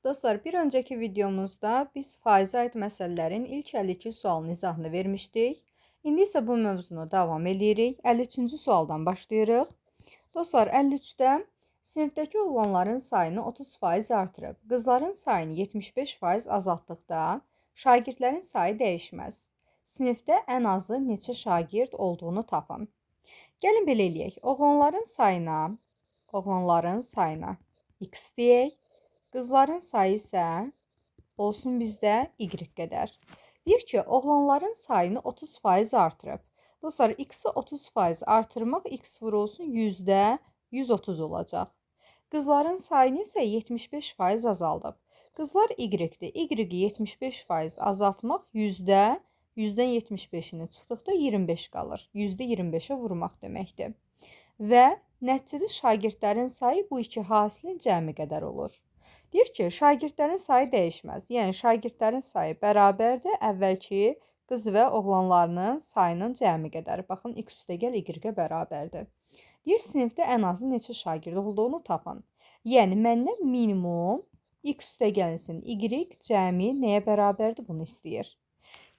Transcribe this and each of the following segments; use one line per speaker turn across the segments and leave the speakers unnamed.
Dostlar, bir önceki videomuzda biz faizə aid məsələlərin ilk 52 sualın izahını vermişdik. İndi isə bu mövzunu davam edirik. 53-cü sualdan başlayırıq. Dostlar, 53-də sinifdəki oğlanların sayını 30% artırıb, qızların sayını 75% azaltdıqda şagirdlərin sayı dəyişməz. Sinifdə ən azı neçə şagird olduğunu tapın. Gəlin belə eləyək. Oğlanların sayına x deyək. Qızların sayı isə olsun bizdə y qədər. Deyir ki, oğlanların sayını 30% artırıb. Dostlar, x-i 30% artırmaq x vurulsun 130 olacaq. Qızların sayını isə 75% azaldıb. Qızlar y-dir. Y-i 75% azaltmaq %'dən 75'ini çıxdıqda 25 qalır. %25'ə vurmaq deməkdir. Və nəticədə şagirdlərin sayı bu iki hasilin cəmi qədər olur. Deyir ki, şagirdlərin sayı dəyişməz. Yəni, şagirdlərin sayı bərabərdir əvvəlki qız və oğlanlarının sayının cəmi qədəri. Baxın, x üstəgəl y-ə bərabərdir. Deyir, sinifdə ən azı neçə şagird olduğunu tapın. Yəni, məndən minimum x üstəgəlinsin y cəmi nəyə bərabərdir bunu istəyir.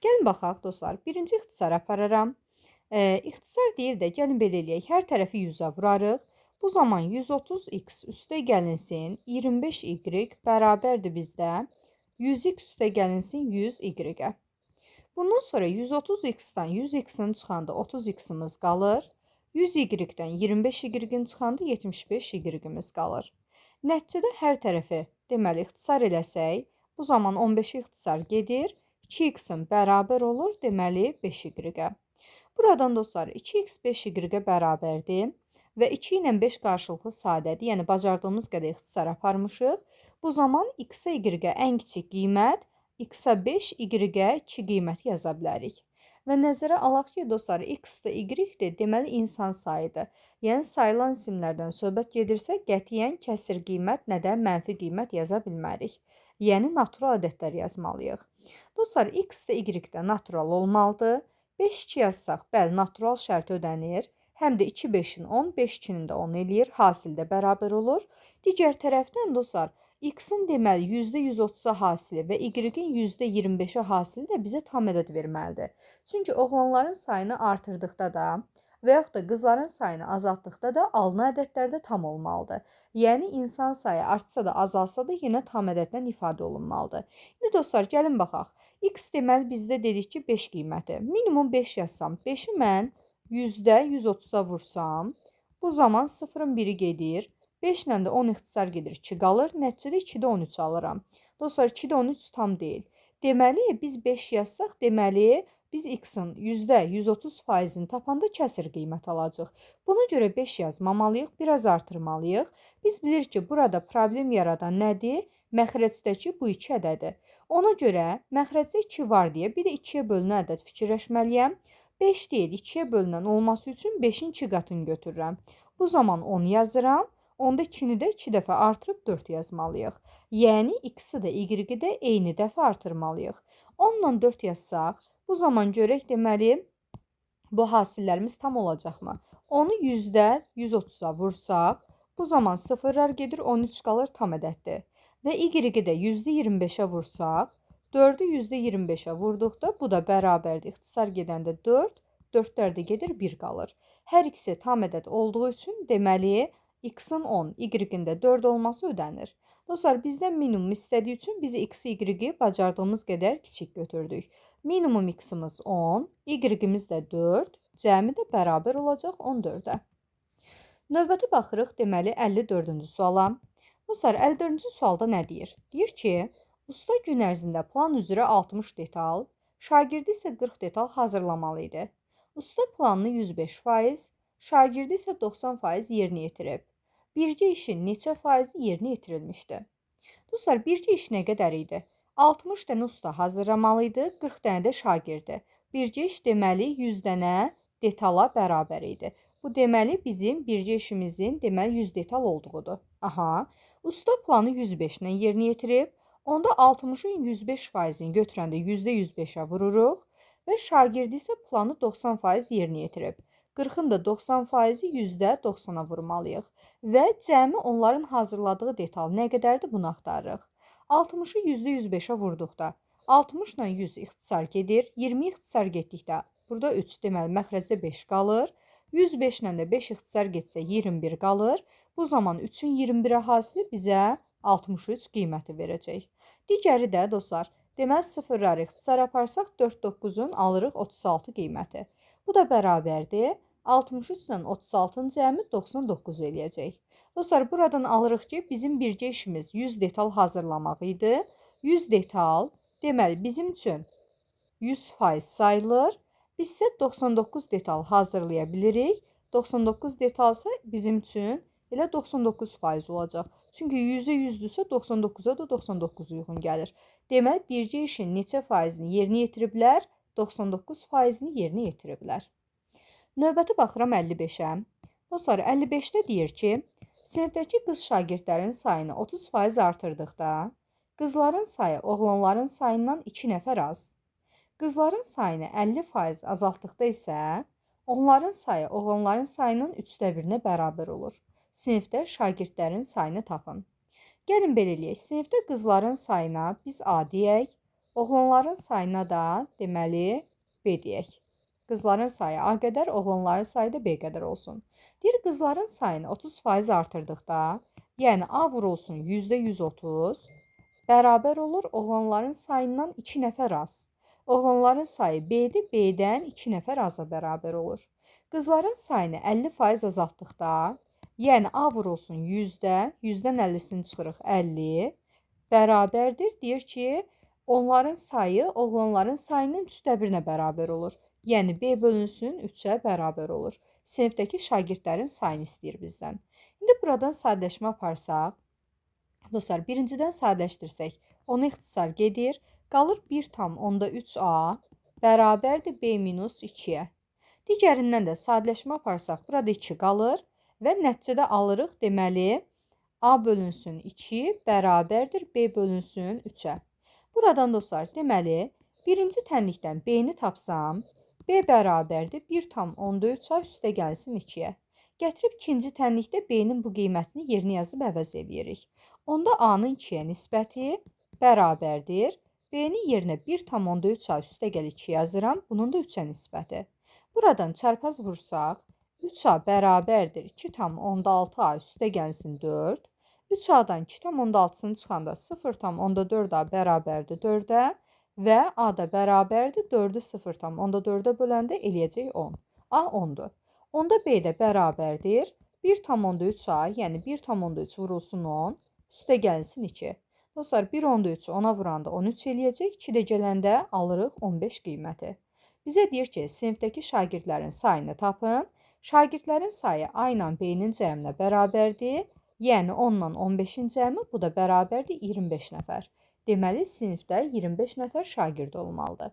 Gəlin baxaq, dostlar. Birinci ixtisar apararam. İxtisar deyir də, gəlin belə eləyək. Hər tərəfi 100'ə vurarıq. Bu zaman 130x üstə gəlinsin 25y bərabərdir bizdə 100x üstə gəlinsin 100y-ə. Bundan sonra 130x-dən 100x-in çıxanda 30x-imiz qalır. 100y-dən 25y-in çıxanda 75y-imiz qalır. Nəticədə hər tərəfi deməli ixtisar eləsək, bu zaman 15 ixtisar gedir. 2x-in bərabər olur, deməli 5y-ə. Buradan dostlar 2x 5y-ə bərabərdir. Və 2 ilə 5 qarşılıqlı sadədir. Yəni, bacardığımız qədər ixtisar aparmışıq. Bu zaman x-ə y-ə ən kiçik qiymət, x-ə 5, y-ə 2 qiymət yaza bilərik. Və nəzərə alaq ki, dostlar, x-də y-dir, deməli insan sayıdır. Yəni, sayılan isimlərdən söhbət gedirsə, qətiyyən kəsir qiymət, nədən mənfi qiymət yaza bilmərik. Yəni, natural ədədlər yazmalıyıq. Dostlar, x-də y-də natural olmalıdır. 5-2 yazsaq, bəli, natural şərti ödənir. Həm də 2 5-in 10, 5 2-nin də 10 eləyir. Hasil də bərabər olur. Digər tərəfdən dostlar, x-in deməli %130'a hasili və y-in %25'ə hasili də bizə tam ədəd verməlidir. Çünki oğlanların sayını artırdıqda da və yaxud da qızların sayını azaltdıqda da alınan ədədlər də tam olmalıdır. Yəni, insan sayı artsa da azalsa da yenə tam ədədlə ifadə olunmalıdır. İndi dostlar, gəlin baxaq. X deməli bizdə dedik ki, 5 qiyməti. Minimum 5 yazsam, 5-i mən %130'a vursam, bu zaman 0'ın 1'i gedir. 5 ilə də 10 ixtisar gedir, 2 qalır. Nəticədə 2-də 13 alıram. Dostlar, 2-də 13 tam deyil. Deməli, biz 5 yazsaq, deməli, biz x-in %130%'ini tapanda kəsir qiymət alacaq. Buna görə 5 yazmamalıyıq, biraz artırmalıyıq. Biz bilirik ki, burada problem yaradan nədir? Məxrəcdəki bu iki ədədir. Ona görə məxrəcdə 2 var deyə bir də 2-yə bölünən ədəd fikirləşməliyəm. 5 deyil, 2-yə bölünən olması üçün 5-in 2 qatını götürürəm. Bu zaman 10 yazıram. Onda 2-ni də 2 dəfə artırıb 4 yazmalıyıq. Yəni, x-i də y-i də eyni dəfə artırmalıyıq. 10 ilə 4 yazsaq, bu zaman görək deməli, bu hasillərimiz tam olacaqmı? Onu %130'a vursaq, bu zaman sıfırlar gedir, 13 qalır, tam ədəddir. Və y-i də %25'ə vursaq, 4'ü %25'ə vurduqda bu da bərabərdir. İxtisar gedəndə 4, 4'lər də gedir, 1 qalır. Hər ikisi tam ədəd olduğu üçün deməli x-in 10, y-in də 4 olması ödənir. Dostlar, bizdən minimum istədiyi üçün biz x-i y-i bacardığımız qədər kiçik götürdük. Minimum x-imiz 10, y-imiz də 4, cəmi də bərabər olacaq 14'ə. Növbəti baxırıq, deməli 54-cü suala. Dostlar, 54-cü sualda nə deyir? Deyir ki, usta gün ərzində plan üzrə 60 detal, şagirdi isə 40 detal hazırlamalı idi. Usta planını 105%, şagirdi isə 90% yerinə yetirib. Bircə işin neçə faizi yerinə yetirilmişdi? Dostlar, bircə iş nə qədər idi? 60 dənə usta hazırlamalı idi, 40 dənə də şagirdi. Bircə iş deməli 100 dənə detala bərabər idi. Bu deməli bizim bircə işimizin deməli 100 detal olduğudur. Aha, usta planı 105 ilə yerinə yetirib. Onda 60'ın 105%'ini götürəndə %105'ə vururuq və şagirdi isə planı 90% yerinə yetirib. 40'ın da 90%-i %90'a vurmalıyıq və cəmi onların hazırladığı detal nə qədərdir bunu axtarırıq. 60-ı %105-ə vurduqda 60 ilə 100 ixtisar gedir. 20 ixtisar getdikdə burada 3, deməli məxrəcdə 5 qalır. 105 ilə də 5 ixtisar getsə 21 qalır. Bu zaman 3-ün 21 əhalisi bizə 63 qiyməti verəcək. Digəri də dostlar, deməli sıfırları ixtisar aparsaq 4 9-un alırıq 36 qiyməti. Bu da bərabərdir. 63 ilə 36-nın cəmi 99 eləyəcək. Dostlar, buradan alırıq ki, bizim bircə işimiz 100 detal hazırlamaq idi. 100 detal, deməli bizim üçün 100% sayılır. Biz isə 99 detal hazırlaya bilirik. 99 detalsa bizim üçün elə 99% olacaq. Çünki 100-ə 100-dürsə 99-a da 99 uyğun gəlir. Deməli, bircə işin neçə faizini yerinə yetiriblər? 99%-ni yerinə yetiriblər. Növbəti baxıram 55-ə. Dostlar, 55-də deyir ki, sinifdəki qız şagirdlərin sayını 30% artırdıqda, qızların sayı oğlanların sayından 2 nəfər az. Qızların sayını 50% azaltdıqda isə, onların sayı oğlanların sayının 1/3-nə bərabər olur. Sinifdə şagirdlərin sayını tapın. Gəlin belə eləyək. Sinifdə qızların sayına biz A deyək, oğlanların sayına da deməli B deyək. Qızların sayı A qədər, oğlanların sayı da B qədər olsun. Deyir, qızların sayını 30% artırdıqda, yəni A vurulsun %130, bərabər olur oğlanların sayından 2 nəfər az. Oğlanların sayı B-dir, B-dən 2 nəfər aza bərabər olur. Qızların sayını 50% azaltdıqda, yəni A vurulsun 100-də, 100-dən 50-sini çıxırıq 50, bərabərdir. Deyir ki, onların sayı oğlanların sayının 3/1-nə bərabər olur. Yəni B bölünsün 3-ə bərabər olur. Sinifdəki şagirdlərin sayını istəyir bizdən. İndi buradan sadələşmə aparsaq, dostlar, birincidən sadələşdirsək, 10 ixtisar gedir, qalır 1/3A bərabərdir B minus 2-yə. Digərindən də sadələşmə aparsaq, burada 2 qalır və nəticədə alırıq, deməli, A bölünsün 2 bərabərdir B bölünsün 3-ə. Buradan dostlar, deməli, birinci tənlikdən B-ni tapsam, B bərabərdir 1/13A üstə gəlsin 2-yə. Gətirib ikinci tənlikdə B-nin bu qiymətini yerinə yazıb əvəz edirik. Onda A-nın 2-yə nisbəti bərabərdir. B-nin yerinə 1/13A üstə gəl 2 yazıram. Bunun da 3-ə nisbəti. Buradan çarpaz vursaq, 3A bərabərdir 2/16A üstə gəlsin 4. 3A-dan 2/16-sını çıxanda 0/4A bərabərdir 4-ə. Və A da bərabərdir 4-ü 0/4-ə böləndə eləyəcək 10. A 10-dur. Onda B də bərabərdir 1/13A, yəni 1/3 vurulsun 10, üstə gəlsin 2. Dostlar, 1/3 10-a vuranda 13 eləyəcək, 2 də gələndə alırıq 15 qiyməti. Bizə deyir ki, sinifdəki şagirdlərin sayını tapın. Şagirdlərin sayı A ilə B-nin cəminə bərabərdir. Yəni 10 ilə 15-in cəmi, bu da bərabərdir 25 nəfər. Deməli, sinifdə 25 nəfər şagird olmalıdır.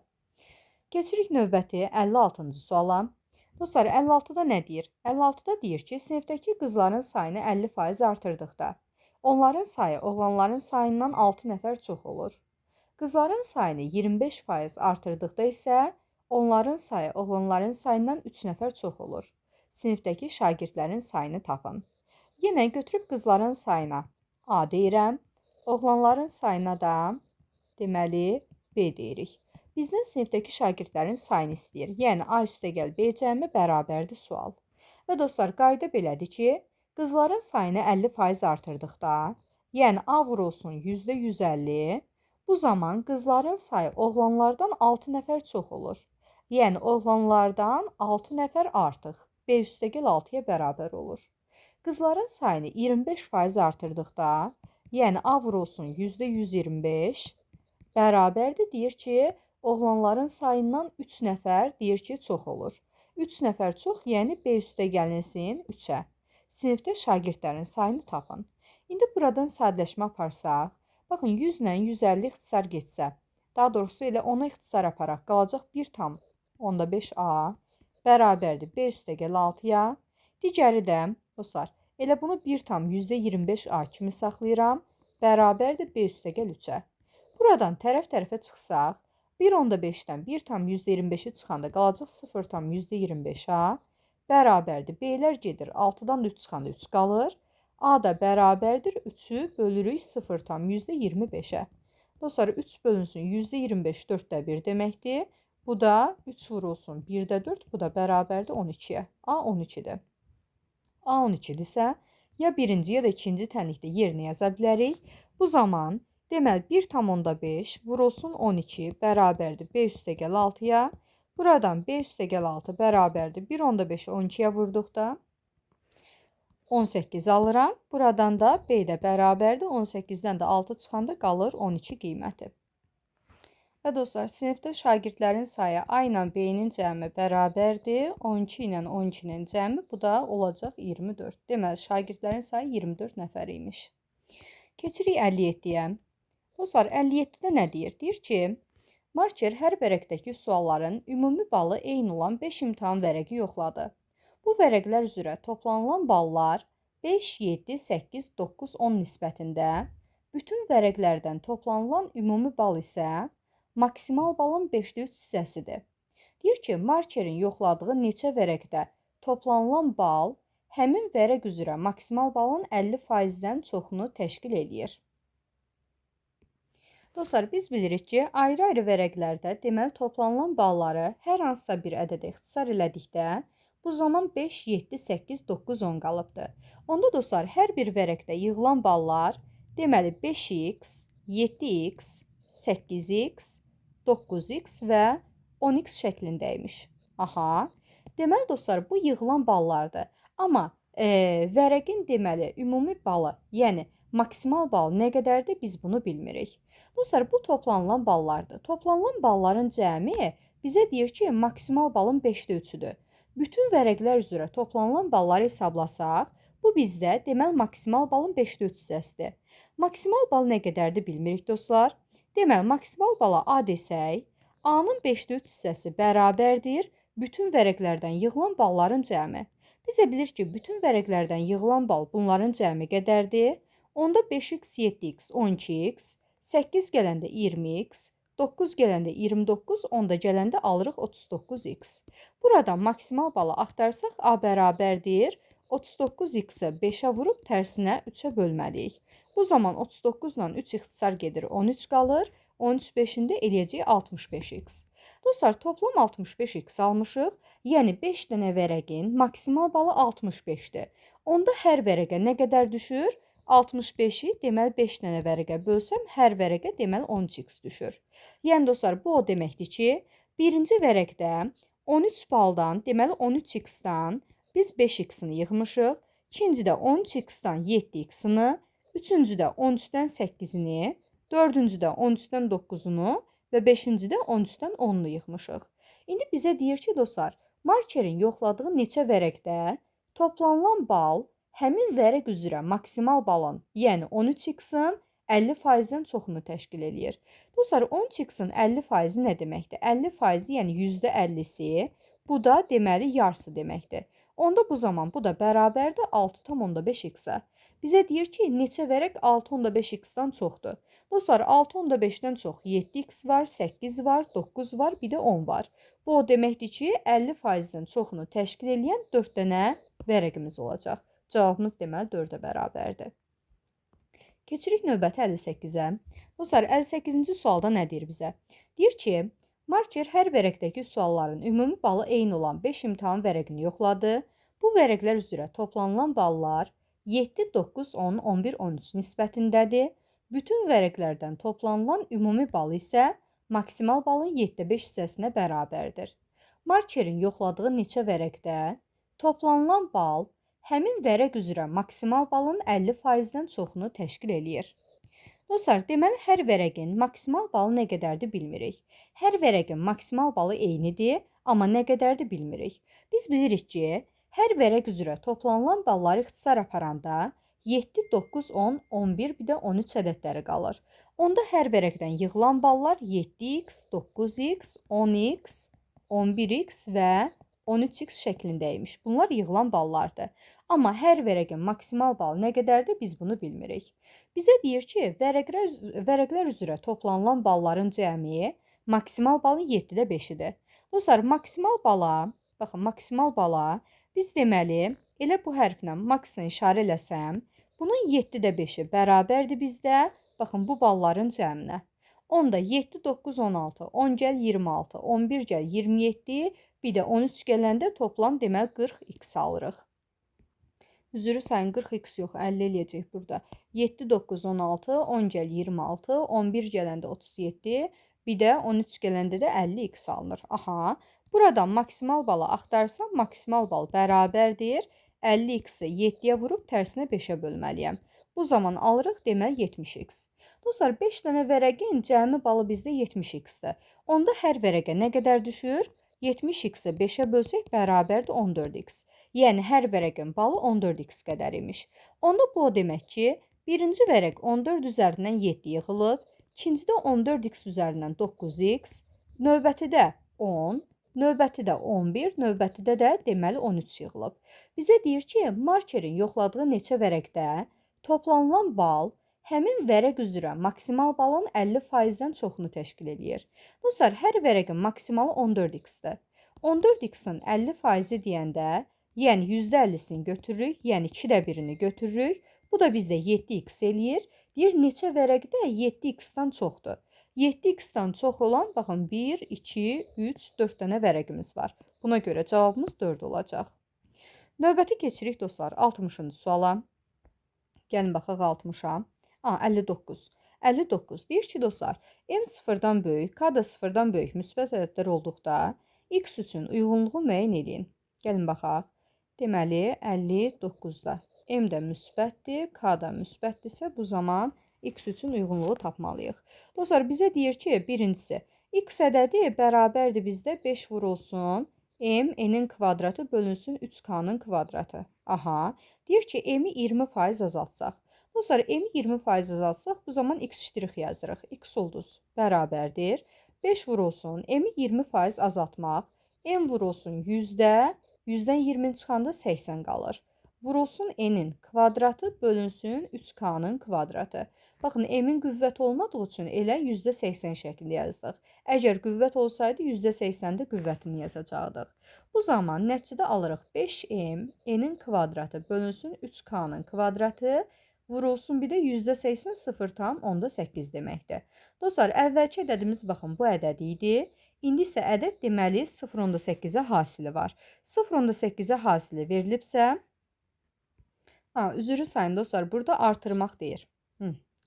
Keçirik növbəti 56-cı suala. Dostlar, 56-da nə deyir? 56-da deyir ki, sinifdəki qızların sayını 50% artırdıqda, onların sayı oğlanların sayından 6 nəfər çox olur. Qızların sayını 25% artırdıqda isə, onların sayı oğlanların sayından 3 nəfər çox olur. Sinifdəki şagirdlərin sayını tapın. Yenə götürüb qızların sayına A deyirəm. Oğlanların sayına da, deməli, B deyirik. Bizdən sinifdəki şagirdlərin sayını istəyir. Yəni, A üstə gəl B cəmi bərabərdir sual. Və dostlar, qayda belədir ki, qızların sayını 50% artırdıqda, yəni A vurulsun %150, bu zaman qızların sayı oğlanlardan 6 nəfər çox olur. Yəni, oğlanlardan 6 nəfər artıq. B üstə gəl 6-ya bərabər olur. Qızların sayını 25% artırdıqda, yəni A vurulsun %125, bərabərdir. Deyir ki, oğlanların sayından 3 nəfər deyir ki, çox olur. 3 nəfər çox, yəni B üstə gəlinsin 3-ə. Sinifdə şagirdlərin sayını tapın. İndi buradan sadələşmə aparsaq, baxın 100 ilə 150 ixtisar getsə, daha doğrusu elə 10-a ixtisar aparaq, qalacaq 1/15A bərabərdir B üstə gəl 6-ya. Digəri də, dostlar, elə bunu 1/25A kimi saxlayıram, bərabərdir B üstə gəl 3-ə. Buradan tərəf-tərəfə çıxsaq, 1/5-dən 1/125-i çıxanda qalacaq 0/125A, bərabərdir. B-lər gedir, 6-dan da 3 çıxanda 3 qalır. A da bərabərdir 3-ü bölürük 0,25-ə. Dostlar, 3 bölünsün %25 4də 1 deməkdir. Bu da 3 vurulsun 1də 4, bu da bərabərdir 12-yə. A 12-dir. A 12-dirsə, ya birinci ya da ikinci tənlikdə yerinə yaza bilərik. Bu zaman deməli 1,5 vurulsun 12 bərabərdir B üstəgəl 6-ya. Buradan B üstəgəl 6 bərabərdir 1,5-i 12-yə vurduqda 18 alıram. Buradan da B də bərabərdir. 18-dən də 6 çıxanda qalır 12 qiyməti. Və dostlar, sinifdə şagirdlərin sayı A ilə B-nin cəmi bərabərdir. 12 ilə 12-nin cəmi, bu da olacaq 24. Deməli, şagirdlərin sayı 24 nəfər imiş. Keçirik 57-yə. Dostlar, 57-də nə deyir? Deyir ki, Marker hər vərəqdəki sualların ümumi balı eyni olan 5 imtahan vərəqi yoxladı. Bu vərəqlər üzrə toplanılan ballar 5, 7, 8, 9, 10 nisbətində, bütün vərəqlərdən toplanılan ümumi bal isə maksimal balın 5də 3 hissəsidir. Deyir ki, markerin yoxladığı neçə vərəqdə toplanılan bal həmin vərəq üzrə maksimal balın 50%-dən çoxunu təşkil edir. Dostlar, biz bilirik ki, ayrı-ayrı vərəqlərdə deməli toplanılan balları hər hansısa bir ədədə ixtisar elədikdə, bu zaman 5, 7, 8, 9, 10 qalıbdır. Onda dostlar, hər bir vərəqdə yığılan ballar deməli 5x, 7x, 8x, 9x və 10x şəklindəymiş. Aha. Deməli dostlar, bu yığılan ballardır. Amma vərəqin deməli ümumi balı, yəni maksimal bal nə qədərdir biz bunu bilmirik. Dostlar, bu toplanılan ballardır. Toplanılan balların cəmi bizə deyir ki, maksimal balın 5də 3-üdür. Bütün vərəqlər üzrə toplanılan balları hesablasaq, bu bizdə deməli maksimal balın 5də 3 hissəsidir. Maksimal bal nə qədərdir bilmirik dostlar. Deməli, maksimal bala A desək, A-nın 5də 3 hissəsi bərabərdir bütün vərəqlərdən yığılan balların cəmi. Bizə bilir ki, bütün vərəqlərdən yığılan bal bunların cəmi qədərdir. Onda 5x, 7x, 12x, 8 gələndə 20x, 9 gələndə 29, 10 gələndə alırıq 39x. Buradan maksimal balı axtarsaq A bərabərdir 39x-i 5-ə vurub tərsinə 3-ə bölməliyik. Bu zaman 39 ilə 3 ixtisar gedir, 13 qalır. 13 5-də eləyəcək 65x. Dostlar, toplam 65x almışıq. Yəni 5 dənə vərəqin maksimal balı 65-dir. Onda hər vərəqə nə qədər düşür? 65-i deməli 5 dənə vərəqə bölsəm, hər vərəqə deməli 13x düşür. Yəni dostlar, bu o deməkdir ki, birinci vərəqdə 13 baldan, deməli 13x-dan biz 5x-ini yığmışıq. İkincidə 13x-dan 7x-ini, üçüncüdə 13-dən 8-ini, dördüncüdə 13-dən 9-unu və 5-cidə 13-dən 10-unu yığmışıq. İndi bizə deyir ki, dostlar, markerin yoxladığı neçə vərəqdə toplanılan bal həmin vərəq üzrə maksimal balın, yəni 13x-in 50%-dən çoxunu təşkil edir. Dostlar, 13x-in 50%-i nə deməkdir? 50%-i, yəni %50-si, bu da deməli yarısı deməkdir. Onda bu zaman bu da bərabərdir 6,5x-ə. Bizə deyir ki, neçə vərəq 6,5x-dan çoxdur. Dostlar, 6,5-dən çox 7x var, 8 var, 9 var, bir də 10 var. Bu o deməkdir ki, 50%-dən çoxunu təşkil edən 4 dənə vərəqimiz olacaq. Cavabımız deməli 4-ə bərabərdir. Keçirik növbəti 58-ə. Dostlar, 58-ci sualda nə deyir bizə? Deyir ki, marker hər vərəqdəki sualların ümumi balı eyni olan 5 imtahan vərəqini yoxladı. Bu vərəqlər üzrə toplanılan ballar 7, 9, 10, 11, 13 nisbətindədir. Bütün vərəqlərdən toplanılan ümumi bal isə maksimal balın 7də 5 hissəsinə bərabərdir. Markerin yoxladığı neçə vərəqdə toplanılan bal həmin vərəq üzrə maksimal balın 50%-dən çoxunu təşkil edir. Dostlar, deməli hər vərəqin maksimal balı nə qədərdir bilmirik. Hər vərəqin maksimal balı eynidir, amma nə qədərdir bilmirik. Biz bilirik ki, hər vərəq üzrə toplanılan balları ixtisar aparanda 7, 9, 10, 11, bir də 13 ədədləri qalır. Onda hər vərəqdən yığılan ballar 7x, 9x, 10x, 11x və 13x şəklindəymiş. Bunlar yığılan ballardır. Amma hər vərəqin maksimal balı nə qədərdir biz bunu bilmirik. Bizə deyir ki, vərəqlər üzrə toplanılan balların cəmi maksimal balın 7də 5-idir. Dostlar, maksimal bala, baxın, maksimal bala biz deməli elə bu hərflə maksla işarə eləsəm, Bunun 7-də 5-i bərabərdir bizdə. Baxın, bu balların cəminə. Onda 7, 9, 16, 10 gəl 26, 11 gəl 27, bir də 13 gələndə toplam deməli 40x alırıq. Üzrü sayın 40x yox, 50 eləyəcək burada. 7, 9, 16, 10 gəl 26, 11 gələndə 37, bir də 13 gələndə də 50x alınır. Aha, buradan maksimal balı axtarsam, maksimal bal bərabərdir. 50x-i 7-yə vurub tərsinə 5-ə bölməliyəm. Bu zaman alırıq deməli 70x. Dostlar, 5 dənə vərəqin cəmi balı bizdə 70x-dir. Onda hər vərəqə nə qədər düşür? 70x-i 5-ə bölsək bərabərdir 14x. Yəni, hər vərəqin balı 14x qədər imiş. Onda bu o demək ki, birinci vərəq 14 üzərindən 7 yığılıb, ikincidə 14x üzərindən 9x, növbətidə 10, növbətidə 11, növbətidə də deməli 13 yığılıb. Bizə deyir ki, markerin yoxladığı neçə vərəqdə toplanılan bal həmin vərəq üzrə maksimal balın 50%-dən çoxunu təşkil edir. Dostlar, hər vərəqin maksimalı 14x-dir. 14x-in 50%-i deyəndə, yəni %50-sini götürürük, yəni 2də birini götürürük. Bu da bizdə 7x eləyir. Deyir, neçə vərəqdə 7x-dan çoxdur. 7x-dan çox olan, baxın, 1, 2, 3, 4 dənə vərəqimiz var. Buna görə cavabımız 4 olacaq. Növbəti keçirik, dostlar, 60-cı suala. Gəlin, baxaq 60-a. 59. 59. Deyir ki, dostlar, m sıfırdan böyük, k da sıfırdan böyük müsbət ədədlər olduqda x üçün uyğunluğu müəyyən edin. Gəlin, baxaq. Deməli, 59-da m də müsbətdir, k da müsbətdirsə, bu zaman x üçün uyğunluğu tapmalıyıq. Dostlar, bizə deyir ki, birincisi, x ədədi bərabərdir bizdə 5 vurulsun m, n-in kvadratı bölünsün 3k-nın kvadratı. Aha, deyir ki, m-i 20% azaltsaq. Dostlar, m-i 20% azaltsaq, bu zaman x ştrix yazırıq. X ulduz bərabərdir. 5 vurulsun, m-i 20% azaltmaq. M vurulsun 100-də, 100-dən 20 çıxanda 80 qalır. Vurulsun n-in kvadratı bölünsün 3k-nın kvadratı. Baxın, m-in qüvvət olmadığı üçün elə %80 şəklində yazdıq. Əgər qüvvət olsaydı, %80-də qüvvətini yazacaqdıq. Bu zaman nəticədə alırıq 5m, n-in kvadratı bölünsün 3k-nın kvadratı, vurulsun bir də %80 0,8 deməkdir. Dostlar, əvvəlki ədədimiz baxın, bu ədəd idi. İndi isə ədəd deməli 0,8-ə hasili var. 0,8-ə hasili verilibsə, üzrü sayın dostlar, burada artırmaq deyir.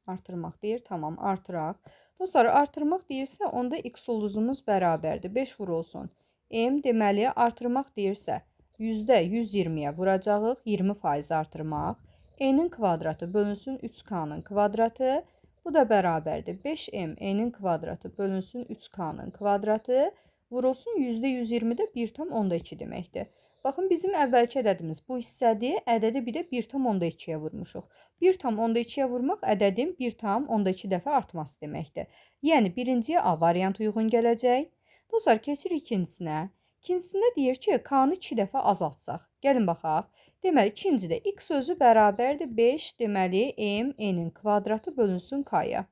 Artırmaq deyir, tamam, artıraq. Dostlar, artırmaq deyirsə, onda x ulduzumuz bərabərdir. 5 vurulsun. M deməli, artırmaq deyirsə, %120-yə vuracağıq, 20% artırmaq. N-in kvadratı bölünsün 3k-nın kvadratı. Bu da bərabərdir. 5m n-in kvadratı bölünsün 3k-nın kvadratı. Vurulsun %120-də 1,2 deməkdir. Baxın, bizim əvvəlki ədədimiz bu hissədir. Ədədi bir də 1,2-yə vurmuşuq. 1,2-yə vurmaq ədədin 1,2 dəfə artması deməkdir. Yəni, birinciyə A variantı uyğun gələcək. Dostlar, keçirik ikincisinə. İkincisində deyir ki, k-nı 2 dəfə azaltsaq. Gəlin, baxaq. Deməli, ikincidə x özü bərabərdir 5, deməli, m n-in kvadratı bölünsün k-ya.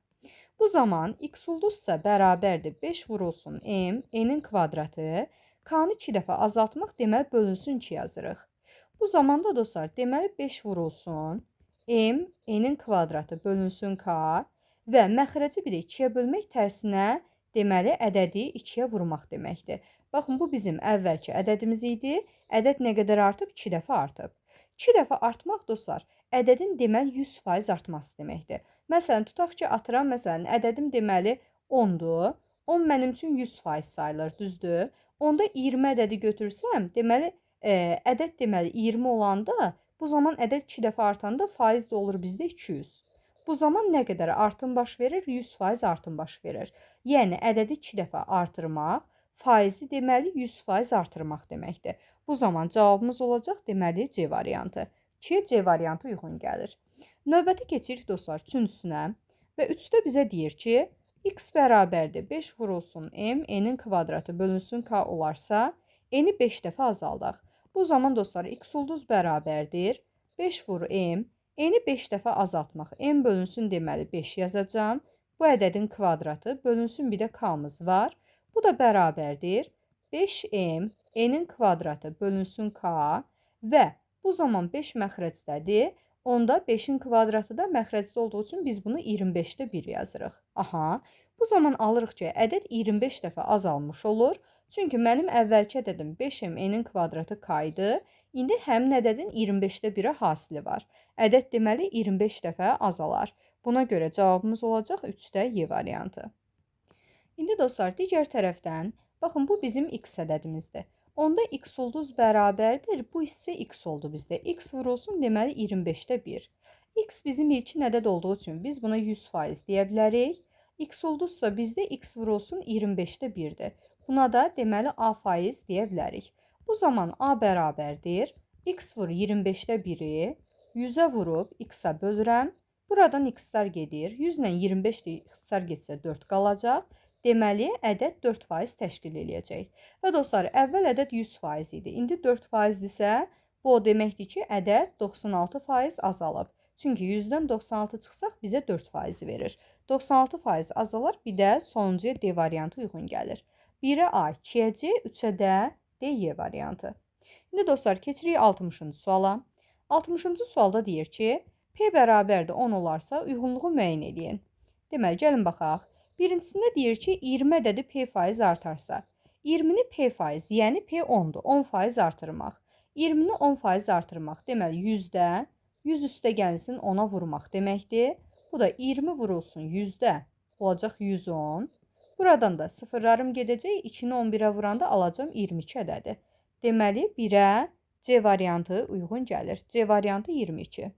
Bu zaman x ulduzsa bərabərdir 5 vurulsun m n-in kvadratı, k-nı 2 dəfə azaltmaq deməli bölünsün 2 yazırıq. Bu zaman da dostlar, deməli 5 vurulsun m n-in kvadratı bölünsün k və məxrəci bir də 2-yə bölmək tərsinə deməli ədədi 2-yə vurmaq deməkdir. Baxın, bu bizim əvvəlki ədədimiz idi. Ədəd nə qədər artıb? 2 dəfə artıb. 2 dəfə artmaq dostlar, ədədin deməli 100% artması deməkdir. Məsələn, tutaq ki, atıram, məsələn, ədədim deməli 10-dur. 10 mənim üçün 100% sayılır, düzdür? Onda 20 ədədi götürsəm, deməli, ədəd deməli 20 olanda, bu zaman ədəd 2 dəfə artanda faiz də olur bizdə 200. Bu zaman nə qədər artım baş verir? 100% artım baş verir. Yəni, ədədi 2 dəfə artırmaq, faizi deməli 100% artırmaq deməkdir. Bu zaman cavabımız olacaq deməli C variantı. 2-yə C variantı uyğun gəlir. Növbəti keçirik dostlar üçüncüsünə və 3-də bizə deyir ki, x bərabərdir 5 vurulsun m, n-in kvadratı bölünsün k olarsa, n-i 5 dəfə azaldaq. Bu zaman dostlar x ulduz bərabərdir 5 vur m, n-i 5 dəfə azaltmaq. M bölünsün deməli 5 yazacağım. Bu ədədin kvadratı bölünsün bir də k-mız var. Bu da bərabərdir 5m, n-in kvadratı bölünsün k və bu zaman 5 məxrəcdədir. Onda 5-in kvadratı da məxrəcdə olduğu üçün biz bunu 25-də 1 yazırıq. Aha, bu zaman alırıq ki, ədəd 25 dəfə azalmış olur. Çünki mənim əvvəlki ədədim 5m-in kvadratı k idi. İndi həmin ədədin 25-də 1-ə hasili var. Ədəd deməli 25 dəfə azalar. Buna görə cavabımız olacaq 3-də Y variantı. İndi dostlar, digər tərəfdən, baxın, bu bizim x ədədimizdir. Onda x ulduz bərabərdir, bu isə x oldu bizdə. X vurulsun, deməli 25-də 1. X bizim ilkin ədəd olduğu üçün biz buna 100% deyə bilərik. X ulduzsa bizdə x vurulsun 25-də 1-dir. Buna da deməli A faiz deyə bilərik. Bu zaman A bərabərdir. X vur 25-də 1-i, 100-ə vurub x-a bölürəm. Buradan x-lər gedir. 100 ilə 25 x-lar getsə 4 qalacaq. Deməli, ədəd 4% təşkil eləyəcək. Və dostlar, əvvəl ədəd 100% idi. İndi 4%dirsə, bu o deməkdir ki, ədəd 96% azalıb. Çünki 100-dən 96 çıxsaq, bizə 4% verir. 96% azalar, bir də sonuncuya D variantı uyğun gəlir. 1-ə A, 2-yə C, 3-ə də D, Y variantı. İndi dostlar, keçirik 60-cı suala. 60-cı sualda deyir ki, P bərabərdir 10 olarsa, uyğunluğu müəyyən edin. Deməli, gəlin baxaq. Birincisində deyir ki, 20 ədədi P faiz artarsa, 20-ni P faiz, yəni P 10-dur, 10% artırmaq. 20-ni 10% artırmaq, deməli 100-də, 100 üstə gəlsin 10-a vurmaq deməkdir. Bu da 20 vurulsun 100-də, olacaq 110. Buradan da sıfırlarım gedəcək, 2-ni 11-ə vuranda alacam 22 ədədi. Deməli, 1-ə C variantı uyğun gəlir. C variantı 22.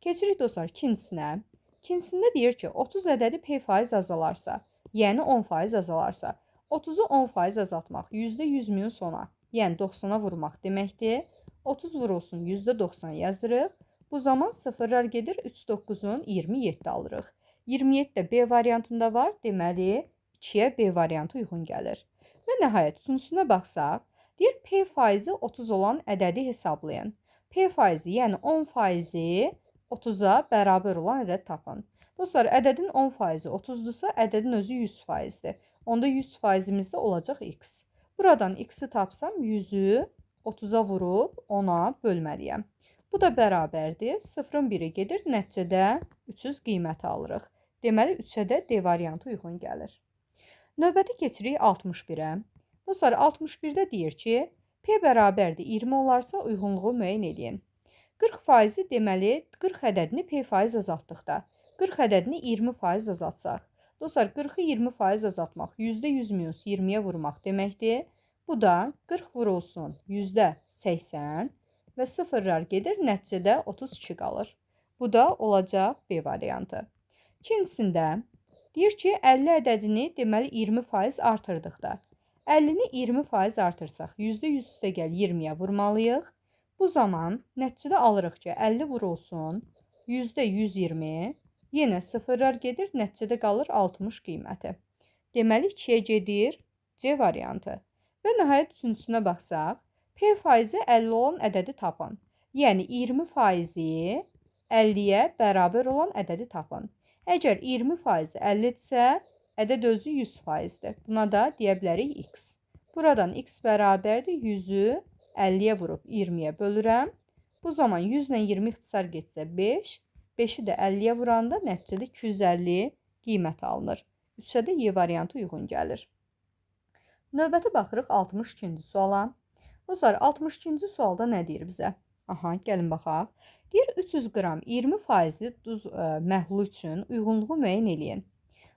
Keçirik dostlar ikincisinə. İkincisində deyir ki, 30 ədədi P faiz azalarsa, yəni 10% azalarsa, 30-u 10% azaltmaq %100 minus 10-a, yəni 90-a vurmaq deməkdir. 30 vurulsun %90 yazırıq. Bu zaman sıfırlar gedir, 3 9-un 27 alırıq. 27 də B variantında var, deməli 2-yə B variantı uyğun gəlir. Və nəhayət üçüncüsünə baxsaq, deyir P faizi 30 olan ədədi hesablayın. P faizi, yəni 10%-i 30-a bərabər olan ədəd tapın. Dostlar, ədədin 10%-i 30-dursa, ədədin özü 100%-dir. Onda 100%-imizdə olacaq x. Buradan x-i tapsam, 100-ü 30-a vurub 10-a bölməliyəm. Bu da bərabərdir. 0-ın 1-i gedir, nəticədə 300 qiyməti alırıq. Deməli, 3-ə də D variantı uyğun gəlir. Növbəti keçirik 61-ə. Dostlar, 61-də deyir ki, P bərabərdir 20 olarsa, uyğunluğu müəyyən edin. 40%-i deməli 40 ədədini P faiz azaltdıqda 40 ədədini 20% azaltsaq. Dostlar, 40-ı 20% azaltmaq %100 minus 20-yə vurmaq deməkdir. Bu da 40 vurulsun %80 və sıfırlar gedir, nəticədə 32 qalır. Bu da olacaq B variantı. İkincisində deyir ki, 50 ədədini deməli 20% artırdıqda 50-ni 20% artırsaq %100 üstə gəl 20-yə vurmalıyıq. Bu zaman nəticədə alırıq ki, 50 vurulsun %120, yenə sıfırlar gedir, nəticədə qalır 60 qiyməti. Deməli, 2-yə gedir C variantı. Və nəhayət üçüncüsünə baxsaq, P faizi 50 olan ədədi tapın. Yəni 20%-i 50-yə bərabər olan ədədi tapın. Əgər 20%-i 50-dirsə, ədəd özü 100%-dir. Buna da deyə bilərik x. Buradan x bərabərdir 100-ü 50-yə vurub 20-yə bölürəm. Bu zaman 100 ilə 20 ixtisar getsə 5, 5-i də 50-yə vuranda nəticədə 250 qiymət alınır. 3-ə də Y variantı uyğun gəlir. Növbəti baxırıq 62-ci suala. Dostlar, 62-ci sualda nə deyir bizə? Aha, gəlin baxaq. Deyir 300 qram 20%li duz məhlulu üçün uyğunluğu müəyyən eləyin.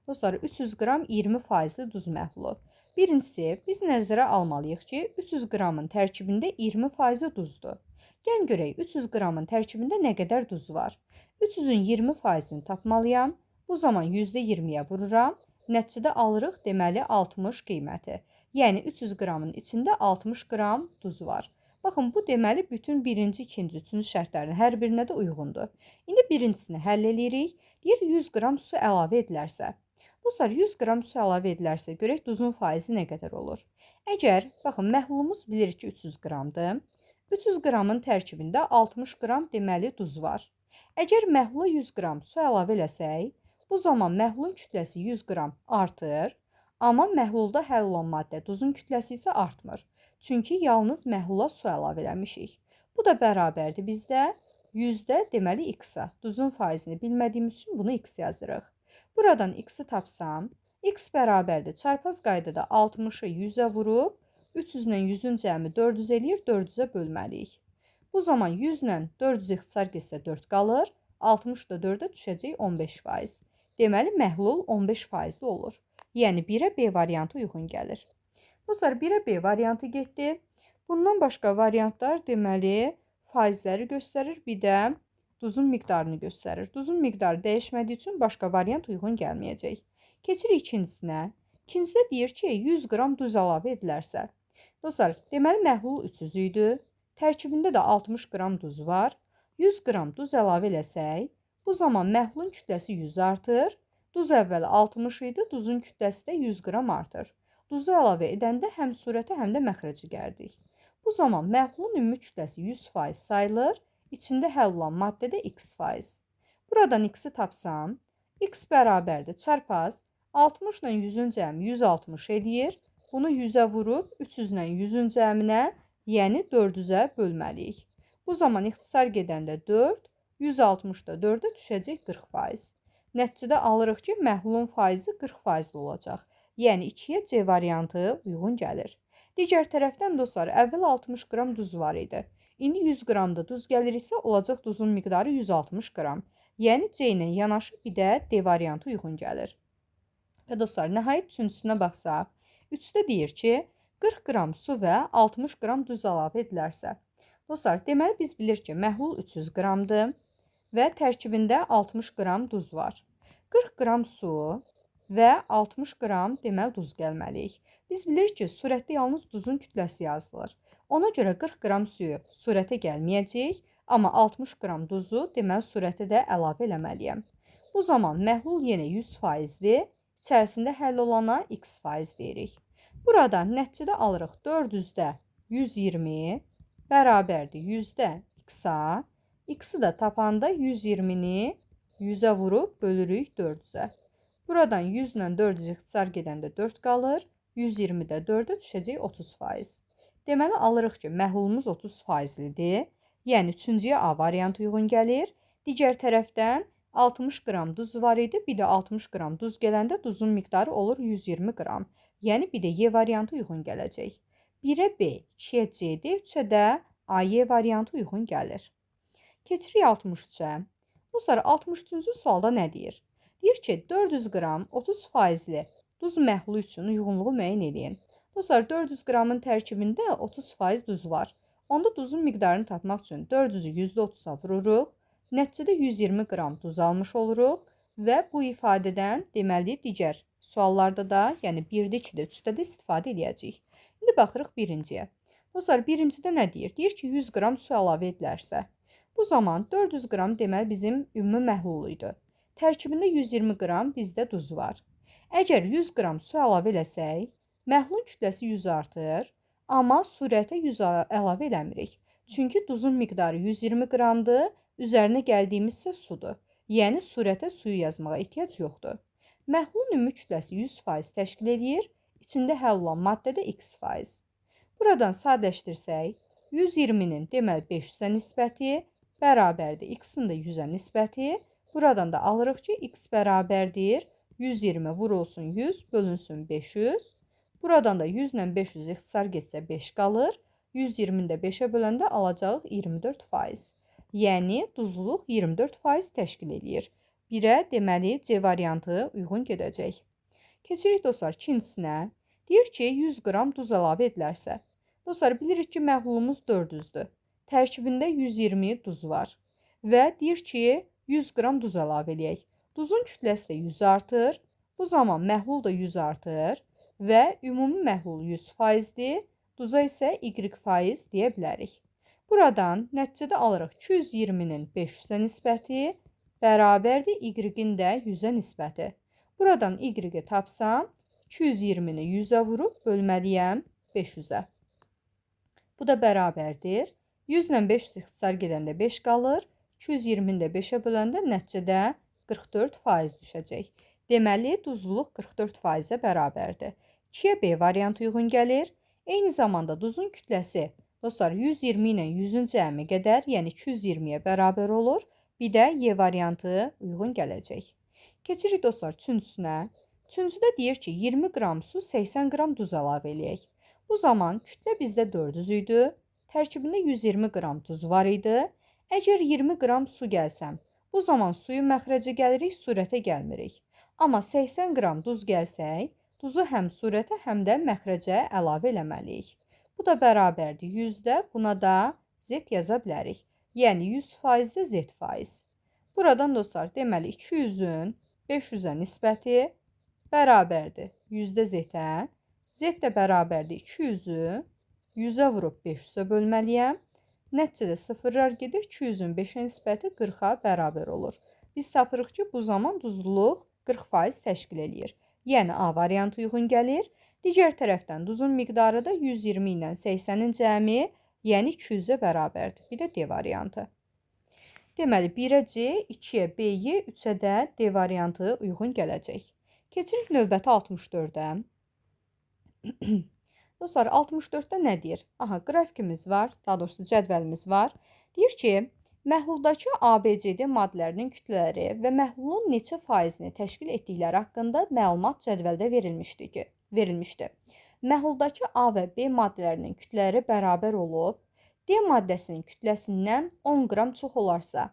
Dostlar, 300 qram 20%li duz məhlulu. Birincisi, biz nəzərə almalıyıq ki, 300 qramın tərkibində 20%-i duzdur. Gəlin görək, 300 qramın tərkibində nə qədər duz var? 300-ün 20%-ni tapmalıyam. Bu zaman %20-yə vururam. Nəticədə alırıq, deməli, 60 qiyməti. Yəni, 300 qramın içində 60 qram duz var. Baxın, bu deməli, bütün birinci, ikinci, üçüncü şərtlərin hər birinə də uyğundur. İndi birincisini həll edirik. Deyir, 100 qram su əlavə edilərsə. Dostlar, 100 qram su əlavə edilərsə, görək duzun faizi nə qədər olur? Əgər, baxın, məhlulumuz bilirik ki, 300 qramdır. 300 qramın tərkibində 60 qram deməli duz var. Əgər məhlula 100 qram su əlavə eləsək, bu zaman məhlulun kütləsi 100 qram artır, amma məhlulda həll olan maddə duzun kütləsi isə artmır. Çünki yalnız məhlula su əlavə eləmişik. Bu da bərabərdir bizdə 100-də deməli x-a. Duzun faizini bilmədiyimiz üçün bunu x yazırıq. Buradan x-i tapsam, x bərabərdir. Çarpaz qaydada 60-ı 100-ə vurub, 300-lə 100-ün cəmi 400 eləyir, 400-ə bölməliyik. Bu zaman 100-lə 400 ixtisar getsə 4 qalır, 60 da 4-ə düşəcək 15%. Deməli, məhlul 15%li olur. Yəni 1-ə B variantı uyğun gəlir. Dostlar, 1-ə B variantı getdi. Bundan başqa variantlar deməli faizləri göstərir, bir də duzun miqdarını göstərir. Duzun miqdarı dəyişmədiyi üçün başqa variant uyğun gəlməyəcək. Keçirik ikincisinə. İkincidə deyir ki, 100 qram duz əlavə edilərsə. Dostlar, deməli məhlul 300 idi. Tərkibində də 60 qram duz var. 100 qram duz əlavə eləsək, bu zaman məhlulun kütləsi 100 artır. Duz əvvəl 60 idi, duzun kütləsi də 100 qram artır. Duzu əlavə edəndə həm surətə, həm də məxrəcə gəldik. Bu zaman məhlulun ümumi kütləsi 100% sayılır, içində həll olan maddə də x%. Buradan x-i tapsam, x bərabərdir çarpaz 60 ilə 100-ün cəmi 160 eləyir. Bunu 100-ə vurub 300 ilə 100-ün cəminə, yəni 400-ə bölməliyik. Bu zaman ixtisar gedəndə 4, 160 da 4-ə düşəcək 40%. Nəticədə alırıq ki, məhlulun faizi 40% olacaq. Yəni 2-yə C variantı uyğun gəlir. Digər tərəfdən dostlar, əvvəl 60 qram duz var idi. İndi 100 qram da duz gəlir isə olacaq duzun miqdarı 160 qram. Yəni C ilə yanaşı bir də D variantı uyğun gəlir. Və dostlar, nəhayət üçüncüsünə baxsaq, 3-də deyir ki, 40 qram su və 60 qram duz əlavə edilərsə. Dostlar, deməli biz bilirik ki, məhlul 300 qramdır və tərkibində 60 qram duz var. 40 qram su və 60 qram deməli duz gəlməliyik. Biz bilirik ki, surətdə yalnız duzun kütləsi yazılır. Ona görə 40 qram suyu surətə gəlməyəcək, amma 60 qram duzu deməli surətə də əlavə eləməliyəm. Bu zaman məhlul yenə 100%-dir, içərisində həll olana x% deyirik. Burada nəticədə alırıq 400-də 120 bərabərdir 100-də x-a, x-i də tapanda 120-ni 100-ə vurub bölürük 400-ə. Buradan 100 ilə 400 ixtisar gedəndə 4 qalır, 120-də 4-ə düşəcək 30%. Deməli, alırıq ki, məhlulumuz 30%-lidir. Yəni, 3-cüyə A variantı uyğun gəlir. Digər tərəfdən 60 qram duz var idi. Bir də 60 qram duz gələndə duzun miqdarı olur 120 qram. Yəni, bir də Y variantı uyğun gələcək. 1-ə B, 2-yə C-dir, 3-ə də AY variantı uyğun gəlir. Keçirik 63-ə. Dostlar, 63-cü sualda nə deyir? Deyir ki, 400 qram 30%-li duz məhlulu üçün uyğunluğu müəyyən edin. Dostlar, 400 qramın tərkibində 30% duz var. Onda duzun miqdarını tapmaq üçün 400-ü %30-a vururuq. Nəticədə 120 qram duz almış oluruq və bu ifadədən deməli digər suallarda da, yəni 1-də, 2-də, 3-də də istifadə edəcəyik. İndi baxırıq birinciyə. Dostlar, birincidə nə deyir? Deyir ki, 100 qram su əlavə edilərsə. Bu zaman 400 qram deməli bizim ümumi məhlul idi. Tərkibində 120 qram bizdə duz var. Əgər 100 qram su əlavə eləsək, məhlulun kütləsi 100 artır, amma surətə 100 əlavə eləmirik. Çünki duzun miqdarı 120 qramdır, üzərinə gəldiyimiz isə sudur. Yəni, surətə suyu yazmağa ehtiyac yoxdur. Məhlulun ümumi kütləsi 100% təşkil edir, içində həll olan maddə də x%. Buradan sadələşdirsək, 120-nin deməli 500-ə nisbəti bərabərdir x-in də 100-ə nisbəti. Buradan da alırıq ki, x bərabərdir 120 vurulsun 100, bölünsün 500. Buradan da 100 ilə 500 ixtisar getsə 5 qalır. 120-ni də 5-ə böləndə alacağıq 24%. Yəni, duzluluq 24% təşkil edir. 1-ə deməli C variantı uyğun gedəcək. Keçirik dostlar ikincisinə. Deyir ki, 100 qram duz əlavə edilərsə. Dostlar, bilirik ki, məhlulumuz 400-dür. Tərkibində 120 duz var. Və deyir ki, 100 qram duz əlavə eləyək. Duzun kütləsi də 100 artır. Bu zaman məhlul da 100 artır və ümumi məhlul 100%-dir. Duza isə y% deyə bilərik. Buradan nəticədə alırıq 220-nin 500-ə nisbəti bərabərdir y-in də 100-ə nisbəti. Buradan y-i tapsam, 220-ni 100-ə vurub bölməliyəm 500-ə. Bu da bərabərdir. 100 ilə 500 ixtisar gedəndə 5 qalır. 220-ni də 5-ə böləndə nəticədə 44% düşəcək. Deməli, duzluluq 44%-ə bərabərdir. 2-yə B variantı uyğun gəlir. Eyni zamanda duzun kütləsi Dostlar, 120 ilə 100-ün cəmi qədər, yəni 220-yə bərabər olur. Bir də Y variantı uyğun gələcək. Keçirik dostlar üçüncüsünə. Üçüncüdə deyir ki, 20 qram su, 80 qram duz əlavə eləyək. Bu zaman kütlə bizdə 400 idi. Tərkibində 120 qram duz var idi. Əgər 20 qram su gəlsəm, bu zaman suyu məxrəcə gəlirik, surətə gəlmirik. Amma 80 qram duz gəlsək, duzu həm surətə, həm də məxrəcə əlavə eləməliyik. Bu da bərabərdir 100-də, buna da Z yaza bilərik. Yəni 100% də Z faiz. Buradan dostlar, deməli 200-ün 500-ə nisbəti bərabərdir 100-də Z-ə. Z də bərabərdir 200-ü 100-ə vurub 500-ə bölməliyəm. Nəticədə sıfırlar gedir, 200-ün 5-ə nisbəti 40-a bərabər olur. Biz tapırıq ki, bu zaman duzluluq 40% təşkil eləyir. Yəni A variantı uyğun gəlir. Digər tərəfdən duzun miqdarı da 120 ilə 80-in cəmi, yəni 200-ə bərabərdir. Bir də D variantı. Deməli, 1-ə C, 2-yə B-yi, 3-ə də D variantı uyğun gələcək. Keçirik növbəti 64-ə. Dostlar, 64-də nə deyir? Aha, qrafikimiz var, daha doğrusu cədvəlimiz var. Deyir ki, məhluldakı ABCD maddələrinin kütlələri və məhlulun neçə faizini təşkil etdikləri haqqında məlumat cədvəldə verilmişdi. Məhluldakı A və B maddələrinin kütlələri bərabər olub, D maddəsinin kütləsindən 10 qram çox olarsa,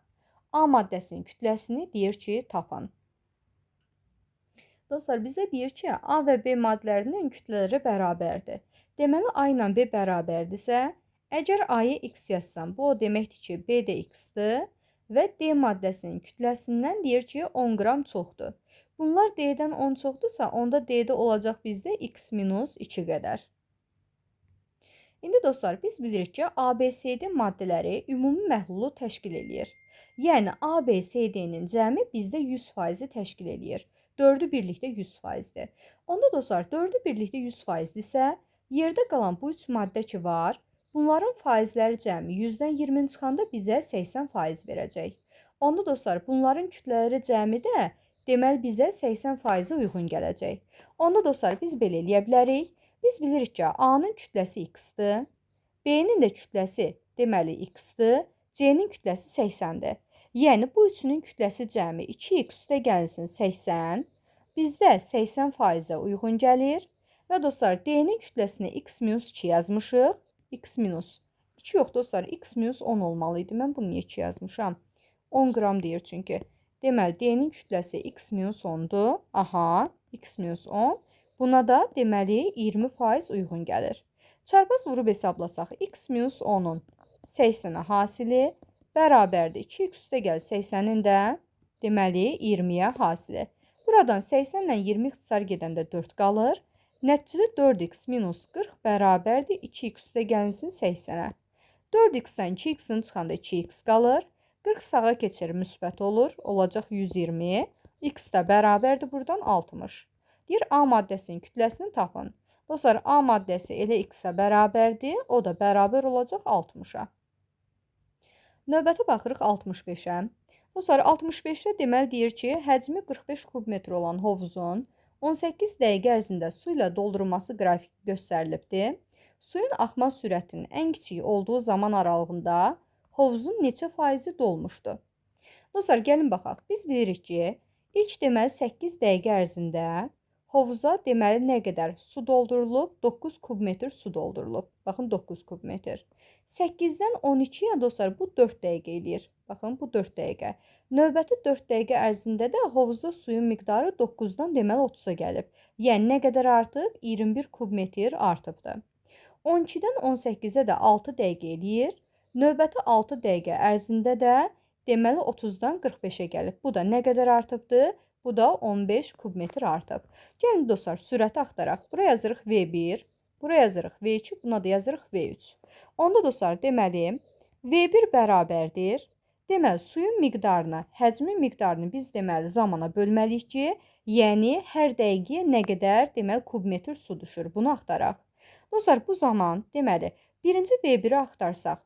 A maddəsinin kütləsini deyir ki, tapın. Dostlar, bizə deyir ki, A və B maddələrinin kütlələri bərabərdir. Deməli, A ilə B bərabərdirsə, əgər A-ya X yazsam, bu o deməkdir ki, B də X-dir və D maddəsinin kütləsindən deyir ki, 10 qram çoxdur. Bunlar D-dən 10 çoxdursa, onda D-də olacaq bizdə X minus 2 qədər. İndi dostlar, biz bilirik ki, ABCD maddələri ümumi məhlulu təşkil eləyir. Yəni, ABCD-nin cəmi bizdə 100% təşkil eləyir. 4'ü birlikdə 100%dir. Onda dostlar, 4'ü birlikdə 100%dirsə, yerdə qalan bu 3 maddə ki var, bunların faizləri cəmi 100-dən 20 çıxanda bizə 80% verəcək. Onda dostlar, bunların kütlələri cəmi də deməli bizə 80% uyğun gələcək. Onda dostlar, biz belə eləyə bilərik. Biz bilirik ki, A-nın kütləsi X-dir, B-nin də kütləsi deməli X-dir, C-nin kütləsi 80-dir. Yəni, bu üçünün kütləsi cəmi 2x üstə gəlsin 80, bizdə 80%-ə uyğun gəlir və dostlar, D-nin kütləsinə x minus 2 yazmışıq. X minus 2 yox dostlar, x minus 10 olmalıydı. Mən bunu niyə 2 yazmışam? 10 qram deyir çünki. Deməli, D-nin kütləsi x minus 10-dur. Aha, x minus 10. Buna da deməli 20% uyğun gəlir. Çarpaz vurub hesablasaq, x minus 10-un 80-ə hasili bərabərdir. 2x üstə gəl 80-in də deməli 20-yə hasili. Buradan 80 ilə 20 ixtisar gedəndə 4 qalır. Nəticədə 4x minus 40 bərabərdir 2x üstə gəlinsin 80-ə. 4x-dən 2x-in çıxanda 2x qalır. 40 sağa keçir, müsbət olur. Olacaq 120. X də bərabərdir buradan 60. Deyir, A maddəsinin kütləsini tapın. Dostlar, A maddəsi elə X-ə bərabərdir. O da bərabər olacaq 60-a. Növbəti baxırıq 65-ə. Dostlar, 65-də deməli deyir ki, həcmi 45 kubmetr olan hovuzun 18 dəqiqə ərzində su ilə doldurulması qrafik göstərilibdir. Suyun axma sürətinin ən kiçik olduğu zaman aralığında hovuzun neçə faizi dolmuşdur? Dostlar, gəlin baxaq. Biz bilirik ki, ilk deməli 8 dəqiqə ərzində hovuza deməli nə qədər su doldurulub? 9 kubmetr su doldurulub. Baxın, 9 kubmetr. 8-dən 12-yə dostlar, bu 4 dəqiqə edir. Baxın, bu 4 dəqiqə. Növbəti 4 dəqiqə ərzində də hovuzda suyun miqdarı 9-dan deməli 30-a gəlib. Yəni, nə qədər artıb? 21 kubmetr artıbdır. 12-dən 18-ə də 6 dəqiqə edir. Növbəti 6 dəqiqə ərzində də deməli 30-dan 45-ə gəlib. Bu da nə qədər artıbdır? Bu da 15 kubmetr artıb. Gəlin dostlar, sürəti axtaraq. Buraya yazırıq V1, buraya yazırıq V2, buna da yazırıq V3. Onda dostlar, deməli V1 bərabərdir. Deməli, suyun miqdarına, həcmin miqdarını biz deməli zamana bölməliyik ki, yəni hər dəqiqəyə nə qədər deməli kubmetr su düşür. Bunu axtaraq. Dostlar, bu zaman deməli birinci V1-i axtarsaq,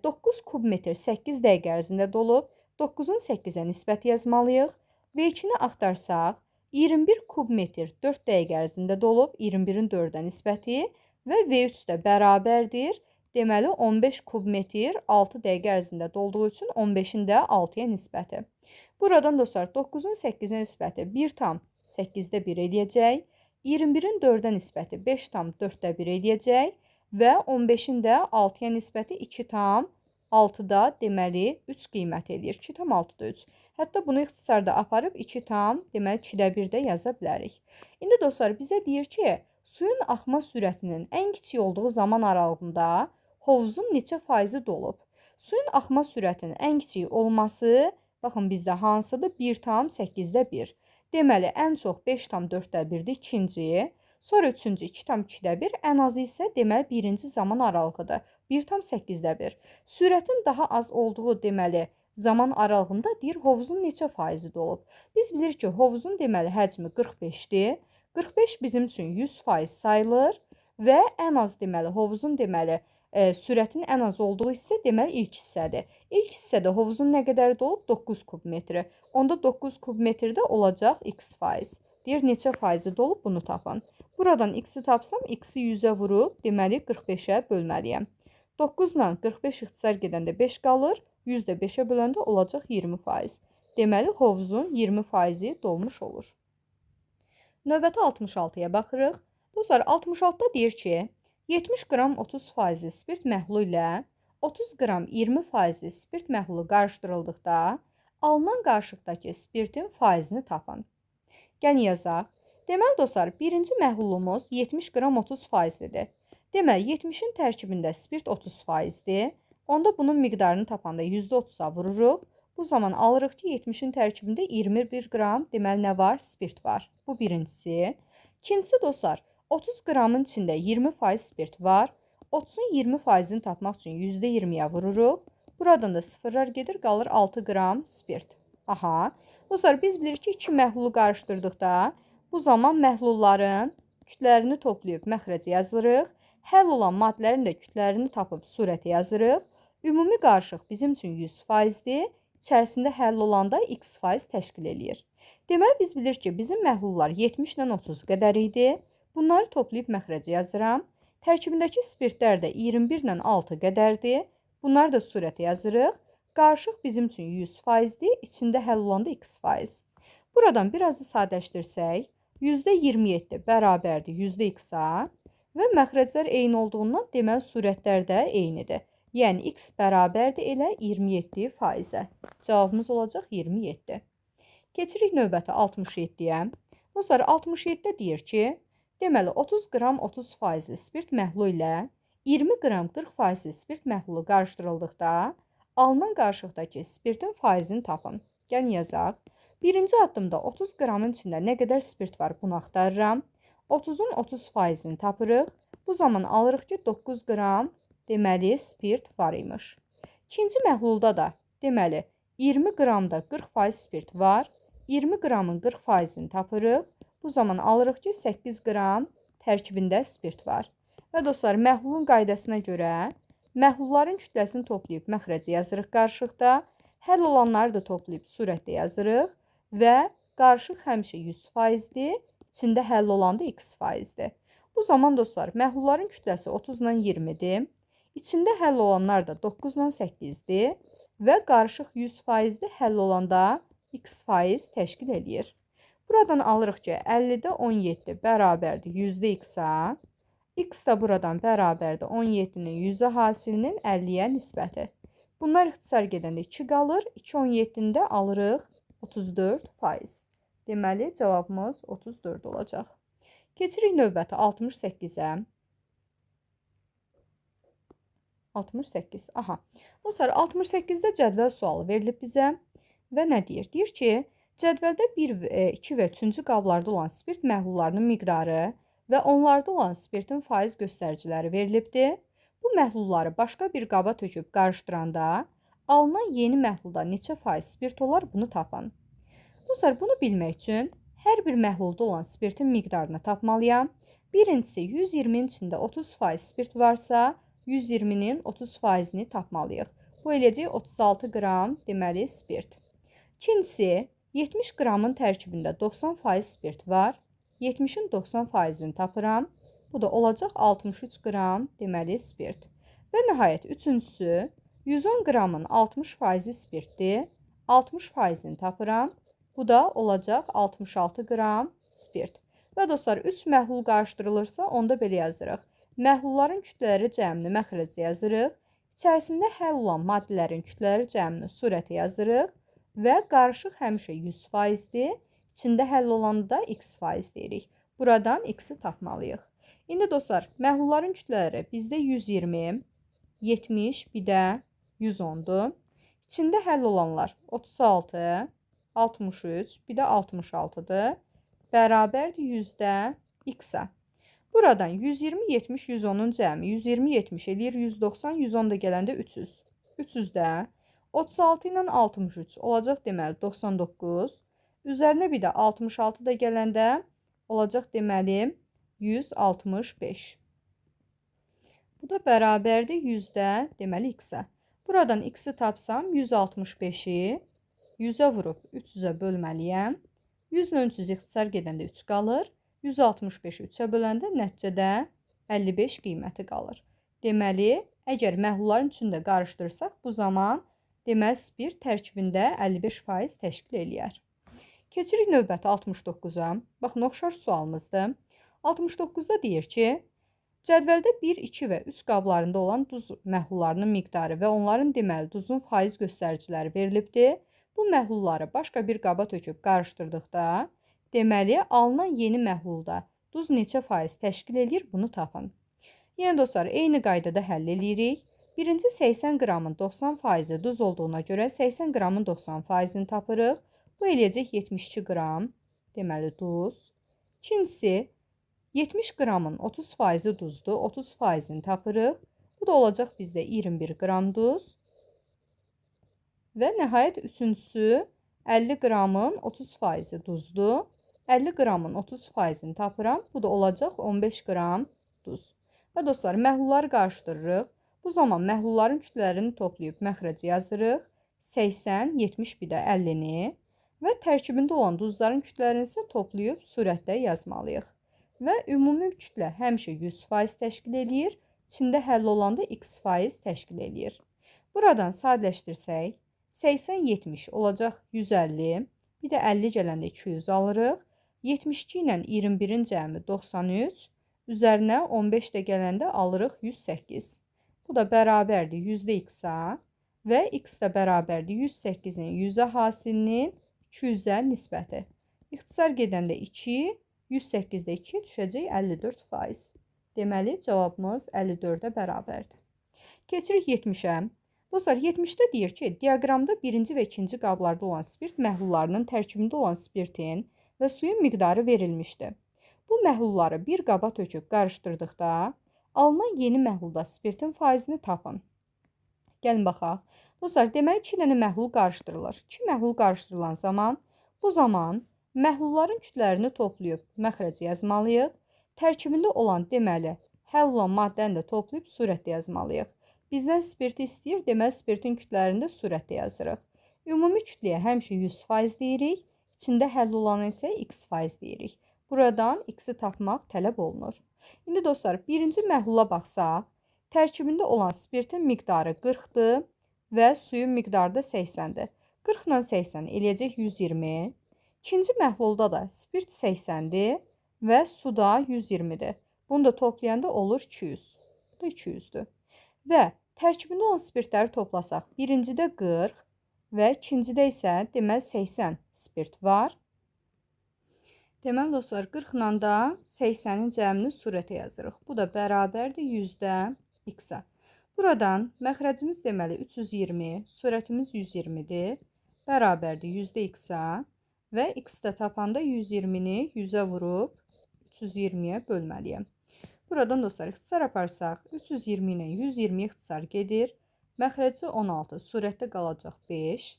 9 kubmetr 8 dəqiqə ərzində dolub, 9-un 8-ə nisbət yazmalıyıq. V2-ni axtarsaq, 21 kubmetr 4 dəqiqə ərzində dolub, 21-in 4-ə nisbəti və V3 də bərabərdir. deməli 15 kub metr 6 dəqiqə ərzində dolduğu üçün 15-in də 6-ya nisbəti. Buradan dostlar 9-un 8-ə nisbəti 1,8-də 1 eləyəcək. 21-in 4-ə nisbəti 5,4-də 1 eləyəcək və 15-in də 6-ya nisbəti 2,6-da deməli 3 qiymət eləyir. 2,6-da 3. Hətta bunu ixtisarda aparıb 2 tam, deməli 2-də 1 də yaza bilərik. İndi dostlar bizə deyir ki, suyun axma sürətinin ən kiçik olduğu zaman aralığında hovuzun neçə faizi dolub? Suyun axma sürətinin ən kiçik olması, baxın bizdə hansıdır? 1,8-də 1. Deməli, ən çox 5,4-də 1-dir ikinci, sonra üçüncü 2,2-də 1, ən azı isə deməli birinci zaman aralığıdır. 1,8-də 1. Sürətin daha az olduğu deməli zaman aralığında deyir hovuzun neçə faizi dolub? Biz bilirik ki, hovuzun deməli həcmi 45-dir. 45 bizim üçün 100% sayılır və ən az deməli hovuzun deməli sürətin ən az olduğu hissə deməli ilk hissədir. İlk hissədə hovuzun nə qədər dolub? 9 kub metri. Onda 9 kub metrdə olacaq x faiz. Deyir neçə faizi dolub bunu tapın. Buradan x-i tapsam x-i 100-ə vurub deməli 45-ə bölməliyəm. 9 ilə 45 ixtisar gedəndə 5 qalır. 100 də 5-ə böləndə olacaq 20%. Deməli, hovuzun 20%-i dolmuş olur. Növbəti 66-ya baxırıq. Dostlar, 66-da deyir ki, 70 qram 30% spirt məhlulu ilə 30 qram 20% spirt məhlulu qarışdırıldıqda alınan qarışıqdakı spirtin faizini tapın. Gəlin yazaq. Deməli, dostlar, birinci məhlulumuz 70 qram 30%-dir. Deməli, 70-in tərkibində spirt 30%-dir. Onda bunun miqdarını tapanda %30-a vururuq. Bu zaman alırıq ki, 70-in tərkibində 21 qram deməli nə var? Spirt var. Bu birincisi. İkincisi dostlar, 30 qramın içində 20% spirt var. 30-un 20%-ni tapmaq üçün %20-yə vururuq. Buradan da sıfırlar gedir, qalır 6 qram spirt. Aha. Dostlar, biz bilirik ki, iki məhlulu qarışdırdıqda bu zaman məhlulların kütlərini toplayıb məxrəcə yazırıq. Həll olan maddələrin də kütlərini tapıb surətə yazırıq. Ümumi qarışıq bizim üçün 100%-dir. İçərisində həll olanda x% təşkil eləyir. Deməli, biz bilirik ki, bizim məhlullar 70 ilə 30 qədər idi. Bunları toplayıb məxrəcə yazıram. Tərkibindəki spirtlər də 21 ilə 6 qədərdir. Bunları da surətə yazırıq. Qarışıq bizim üçün 100%-dir. İçində həll olanda x%. Buradan birazı sadələşdirsək, %27 bərabərdir %x-a və məxrəclər eyni olduğundan deməli surətlər də eynidir. Yəni, x bərabərdir elə 27%-ə. Cavabımız olacaq 27. Keçirik növbəti 67-yə. Dostlar, 67-də deyir ki, deməli 30 qram 30% spirt məhlulu ilə 20 qram 40% spirt məhlulu qarışdırıldıqda alınan qarışıqdakı spirtin faizini tapın. Gəlin yazaq. Birinci addımda 30 qramın içində nə qədər spirt var bunu axtarıram. 30-un 30%-ni tapırıq. Bu zaman alırıq ki, 9 qram deməli spirt var imiş. İkinci məhlulda da deməli 20 qramda 40% spirt var. 20 qramın 40%-ni tapırıq. Bu zaman alırıq ki, 8 qram tərkibində spirt var. Və dostlar, məhlulun qaydasına görə məhlulların kütləsini toplayıb məxrəcə yazırıq qarışıqda. Həll olanları da toplayıb surətdə yazırıq və qarışıq həmişə 100%-dir. İçində həll olanda x%-dir. Bu zaman dostlar, məhlulların kütləsi 30 ilə 20-dir. İçində həll olanlar da 9 ilə 8-dir və qarışıq 100%-dir. Həll olanda x% təşkil eləyir. Buradan alırıq ki, 50-də 17 bərabərdir %x-a. X da buradan bərabərdir 17-nin 100-ə hasilinin 50-yə nisbəti. Bunlar ixtisar gedəndə 2 qalır. 2 17-də alırıq 34%. Deməli, cavabımız 34 olacaq. Keçirik növbəti 68-ə. 68. Aha. Dostlar, 68-də cədvəl sualı verilib bizə və nə deyir? Deyir ki, cədvəldə 1, 2 və 3-cü qablarda olan spirt məhlullarının miqdarı və onlarda olan spirtin faiz göstəriciləri verilibdir. Bu məhlulları başqa bir qaba töküb qarışdıranda alınan yeni məhlulda neçə faiz spirt olar bunu tapın. Dostlar, bunu bilmək üçün hər bir məhlulda olan spirtin miqdarını tapmalıyam. Birincisi, 120-nin içində 30% spirt varsa, 120-nin 30%-ni tapmalıyıq. Bu eləyəcək 36 qram deməli spirt. İkincisi, 70 qramın tərkibində 90% spirt var. 70-in 90%-ni tapıram. Bu da olacaq 63 qram deməli spirt. Və nəhayət üçüncüsü 110 qramın 60% spirtdir. 60%-ni tapıram. Bu da olacaq 66 qram spirt. Və dostlar, 3 məhlul qarışdırılırsa, onda belə yazırıq. Məhlulların kütlələri cəmini məxrəcə yazırıq. İçərisində həll olan maddələrin kütlələri cəmini surətə yazırıq. Və qarışıq həmişə 100%-dir. İçində həll olanda da x% deyirik. Buradan x-i tapmalıyıq. İndi dostlar, məhlulların kütlələri bizdə 120, 70, bir də 110-dur. İçində həll olanlar 36, 63, bir də 66-dır. Bərabərdir yüzdə x-ə. Buradan 120, 70, 110-un cəmi 120, 70 eləyir 190, 110 da gələndə 300. 300-də 36 ilə 63 olacaq deməli 99. Üzərinə bir də 66 da gələndə olacaq deməli 165. Bu da bərabərdir yüzdə deməli x-ə. Buradan x-i tapsam 165-i 100-ə vurub 300-ə bölməliyəm. 100 ilə 300 ixtisar gedəndə 3 qalır. 165-i 3-ə böləndə nəticədə 55 qiyməti qalır. Deməli, əgər məhlulların içində qarışdırsaq, bu zaman deməli spirt tərkibində 55% təşkil eləyər. Keçirik növbəti 69-a. Baxın, oxşar sualımızdır. 69-da deyir ki, cədvəldə 1, 2 və 3 qablarında olan duz məhlullarının miqdarı və onların deməli duzun faiz göstəriciləri verilibdir. Bu məhlulları başqa bir qaba töküb qarışdırdıqda, deməli, alınan yeni məhlulda duz neçə faiz təşkil edir, bunu tapın. Yəni, dostlar, eyni qaydada həll edirik. Birinci 80 qramın 90% duz olduğuna görə 80 qramın 90%-ni tapırıq. Bu eləyəcək 72 qram, deməli, duz. İkincisi, 70 qramın 30%-i duzdur, 30%-ni tapırıq. Bu da olacaq bizdə 21 qram duz. Və nəhayət üçüncüsü 50 qramın 30%-i duzdur. 50 qramın 30%-ni tapıram. Bu da olacaq 15 qram duz. Və dostlar, məhlulları qarışdırırıq. Bu zaman məhlulların kütlələrini toplayıb məxrəcə yazırıq. 80, 70, bir də 50-ni. Və tərkibində olan duzların kütlələrini isə toplayıb surətdə yazmalıyıq. Və ümumi kütlə həmişə 100% təşkil edir. İçində həll olanda x% təşkil edir. Buradan sadələşdirsək, 80-70 olacaq 150, bir də 50 gələndə 200 alırıq. 72 ilə 21-in cəmi 93, üzərinə 15 də gələndə alırıq 108. Bu da bərabərdir yüzdə x-a və x də bərabərdir 108-in 100-ə hasilinin 200-ə nisbəti. İxtisar gedəndə 2, 108-də 2 düşəcək 54%. Deməli, cavabımız 54-ə bərabərdir. Keçirik 70-ə. Dostlar, 70-də deyir ki, diaqramda birinci və ikinci qablarda olan spirt məhlullarının tərkibində olan spirtin və suyun miqdarı verilmişdir. Bu məhlulları bir qaba töküb qarışdırdıqda, alınan yeni məhlulda spirtin faizini tapın. Gəlin baxaq. Dostlar, deməli 2 dənə məhlul qarışdırılır. 2 məhlul qarışdırılan zaman, bu zaman məhlulların kütlərini toplayıb məxrəcə yazmalıyıq. Tərkibində olan deməli, həll olan maddəni də toplayıb surətdə yazmalıyıq. Bizdən spirti istəyir, deməli spirtin kütlərini də surətdə yazırıq. Ümumi kütləyə həmişə 100% deyirik, içində həll olanı isə x% deyirik. Buradan x-i tapmaq tələb olunur. İndi dostlar, birinci məhlula baxsaq, tərkibində olan spirtin miqdarı 40-dır və suyun miqdarı da 80-dir. 40 ilə 80 eləyəcək 120. İkinci məhlulda da spirt 80-dir və suda 120-dir. Bunu da toplayanda olur 200. Bu da 200-dür. Və tərkibində olan spirtləri toplasaq, birincidə 40 və ikincidə isə deməli 80 spirt var. Deməli dostlar, 40 ilə da 80-in cəmini surətə yazırıq. Bu da bərabərdir yüzdə x-ə. Buradan məxrəcimiz deməli 320, surətimiz 120-dir. Bərabərdir yüzdə x-ə və x-də tapanda 120-ni 100-ə vurub 320-yə bölməliyəm. Buradan dostlar, ixtisar aparsaq, 320 ilə 120 ixtisar gedir. Məxrəci 16, surətdə qalacaq 5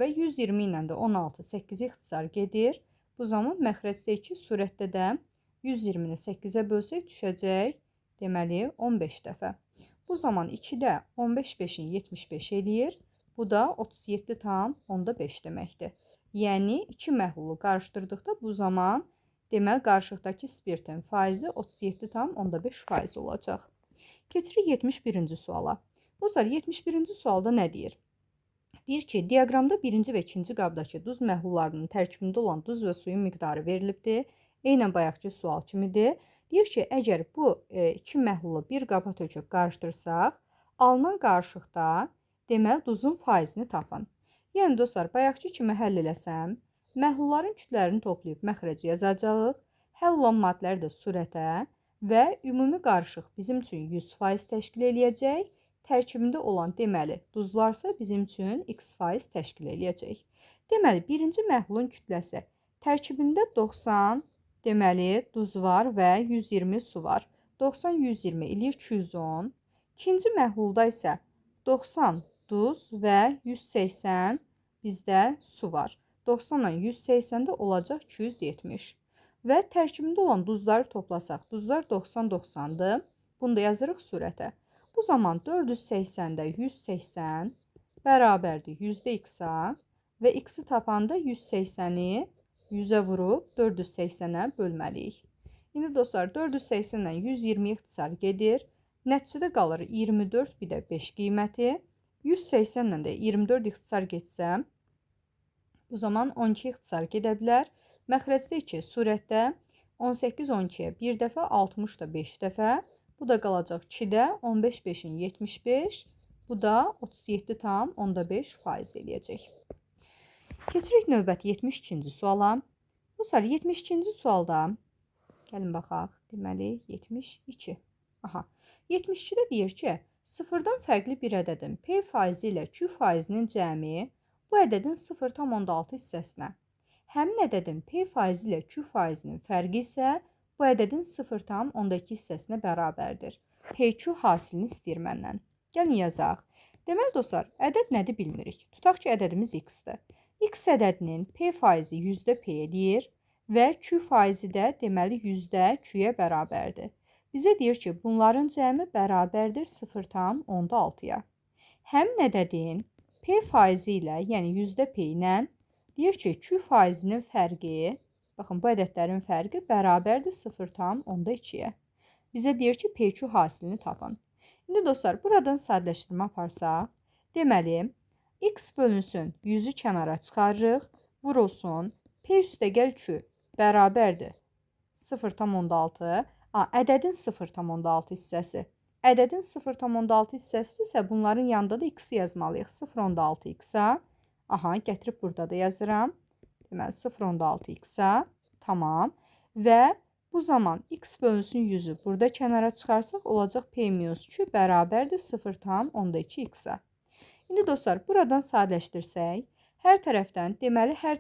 və 120 ilə də 16, 8 ixtisar gedir. Bu zaman məxrəcdə 2, surətdə də 120-ni 8-ə bölsək düşəcək, deməli 15 dəfə. Bu zaman 2-də 15 5-in 75 eləyir. Bu da 37,5 deməkdir. Yəni 2 məhlulu qarışdırdıqda bu zaman deməli qarışıqdakı spirtin faizi 37,5% olacaq. Keçirik 71-ci suala. Dostlar, 71-ci sualda nə deyir? Deyir ki, diaqramda birinci və ikinci qabdakı duz məhlullarının tərkibində olan duz və suyun miqdarı verilibdir. Eynən bayaqki sual kimidir. Deyir ki, əgər bu iki məhlulu bir qaba töküb qarışdırsaq, alınan qarışıqda deməli duzun faizini tapın. Yəni dostlar, bayaqki kimi həll eləsəm, məhlulların kütlərini toplayıb məxrəci yazacağıq. Həll olan maddələri də surətə və ümumi qarışıq bizim üçün 100% təşkil eləyəcək. Tərkibində olan deməli duzlarsa bizim üçün x% təşkil eləyəcək. Deməli, birinci məhlulun kütləsi tərkibində 90 deməli duz var və 120 su var. 90 120 eləyir 210. İkinci məhlulda isə 90 duz və 180 bizdə su var. 90-dan 180-də olacaq 270. Və tərkibində olan duzları toplasaq, duzlar 90-90-dır. Bunu da yazırıq surətə. Bu zaman 480-də 180 bərabərdir %x-a və x-i tapanda 180-i 100-ə vurub 480-ə bölməliyik. İndi dostlar, 480-dən 120 ixtisar gedir. Nəticədə qalır 24, bir də 5 qiyməti. 180-dən də 24 ixtisar getsə, bu zaman 12 ixtisar gedə bilər. Məxrəcdə 2, surətdə 18 12-yə 1 dəfə, 60 da 5 dəfə. Bu da qalacaq 2-də, 15 5-in 75, bu da 37,5% eləyəcək. Keçirik növbəti 72-ci suala. Bu sər 72-ci sualda, gəlin baxaq, deməli 72. 72-də deyir ki, sıfırdan fərqli bir ədədin P faizi ilə Q faizinin cəmi bu ədədin 0,6 hissəsinə, həmin ədədin P faizi ilə Q faizinin fərqi isə bu ədədin 0,2 hissəsinə bərabərdir. PQ hasilini istəyir məndən. Gəlin yazaq. Deməli dostlar, ədəd nədir bilmirik. Tutaq ki, ədədimiz x-dir. X ədədinin P faizi %P edir və Q faizi də deməli %Q-yə bərabərdir. Bizə deyir ki, bunların cəmi bərabərdir 0,6-ya. Həmin ədədin P faizi ilə, yəni %P ilə deyir ki, Q faizinin fərqi, baxın, bu ədədlərin fərqi bərabərdir 0,2-yə. Bizə deyir ki, PQ hasilini tapın. İndi dostlar, buradan sadələşdirmə aparsaq, deməli, x bölünsün 100-ü kənara çıxarırıq, vurulsun, P üstəgəl Q bərabərdir 0,6, ədədin 0,6 hissəsi. Ədədin 0,6 hissəsidirsə, bunların yanında da x yazmalıyıq. 0,6 x-a, gətirib burada da yazıram. Deməli, 0,6 x-a, tamam. Və bu zaman x bölünsün 100-ü burada kənara çıxarsaq, olacaq P-Q bərabərdir 0,2 x-a. İndi dostlar, buradan sadələşdirsək, hər tərəfdən, deməli, hər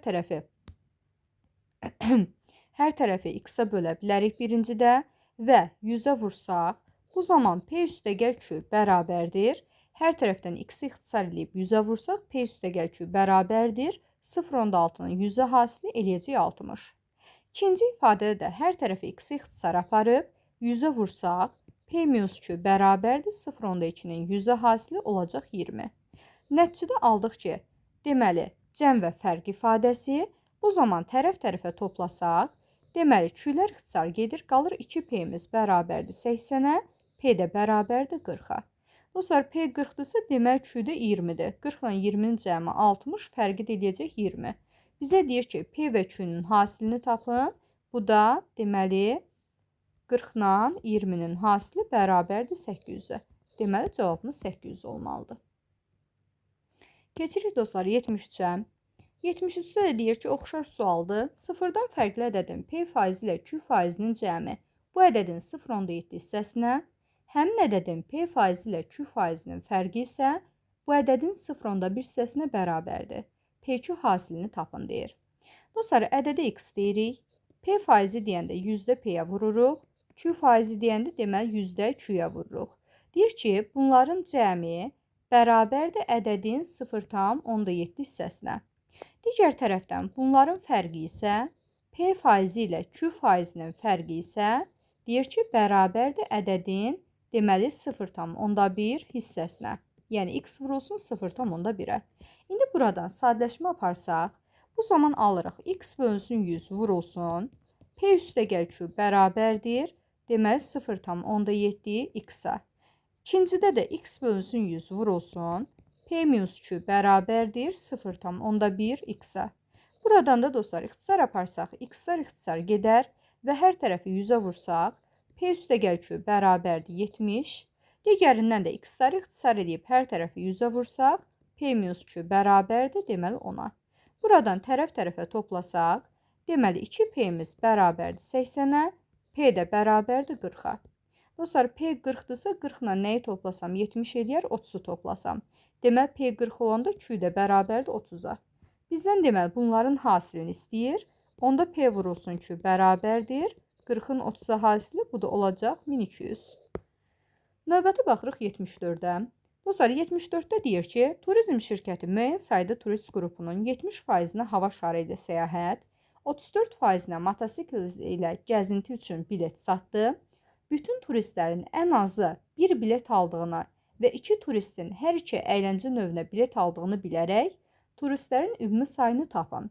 tərəfi x-a bölə bilərik birincidə və 100-ə vursaq, bu zaman P üstəgəl Q bərabərdir. Hər tərəfdən x-i ixtisar edib 100-ə vursaq, P üstəgəl Q bərabərdir 0,6-nın 100-ə hasili eləyəcək 60. İkinci ifadədə də hər tərəfi x-i ixtisar aparıb 100-ə vursaq, P-Q bərabərdir 0,2-nin 100-ə hasili olacaq 20. Nəticədə aldıq ki, deməli, cəm və fərq ifadəsi, bu zaman tərəf-tərəfə toplasaq, deməli, Q-lər ixtisar gedir, qalır 2P-miz bərabərdir 80-ə, P də bərabərdir 40-a. Dostlar, P 40-dırsa, demək Q-də 20-dir. 40 ilə 20-nin cəmi 60, fərqi də eləyəcək 20. Bizə deyir ki, P və Q-nun hasilini tapın. Bu da, deməli, 40 ilə 20-nin hasili bərabərdir 800-ə. Deməli, cavabımız 800 olmalıdır. Keçirik dostlar 73-ə. 73-də də deyir ki, oxşar sualdır. Sıfırdan fərqli ədədin P faizi ilə Q faizinin cəmi bu ədədin 0,7 hissəsinə, həmin ədədin P faizi ilə Q faizinin fərqi isə bu ədədin 0,1 hissəsinə bərabərdir. PQ hasilini tapın deyir. Dostlar, ədədə x deyirik. P faizi deyəndə %P-yə vururuq. Q faizi deyəndə deməli %Q-yə vururuq. Deyir ki, bunların cəmi bərabərdir ədədin 0,17 hissəsinə. Digər tərəfdən bunların fərqi isə P faizi ilə Q faizinin fərqi isə deyir ki, bərabərdir ədədin deməli 0,1 hissəsinə. Yəni x vurulsun 0,1-ə. İndi buradan sadələşmə aparsaq, bu zaman alırıq x bölünsün 100 vurulsun. P üstəgəl Q bərabərdir. Deməli 0,17 x-a. İkincidə də x bölünsün 100 vurulsun. P minus 2 bərabərdir 0,1 x-a. Buradan da dostlar ixtisar aparsaq, x-lar ixtisar gedər və hər tərəfi 100-ə vursaq, P üstəgəl 2 bərabərdir 70. Digərindən də x-ları ixtisar edib hər tərəfi 100-ə vursaq, P minus 2 bərabərdir deməli 10-a. Buradan tərəf-tərəfə toplasaq, deməli 2P-miz bərabərdir 80-ə, P də bərabərdir 40-a. Dostlar, P 40-dırsa 40 ilə nəyi toplasam 70 edər, 30-u toplasam. Deməli, P 40 olanda Q də bərabərdir 30-a. Bizdən deməli, bunların hasilini istəyir. Onda P vurulsun Q bərabərdir. 40-ın 30-a hasili, bu da olacaq 1200. Növbəti baxırıq 74-də. Dostlar, 74-də deyir ki, turizm şirkəti müəyyən sayda turist qrupunun 70%-nə hava şarı ilə səyahət, 34%-nə motosikl ilə gəzinti üçün bilet satdı. Bütün turistlərin ən azı bir bilet aldığına və 2 turistin hər iki əyləncə növünə bilet aldığını bilərək, turistlərin ümumi sayını tapın.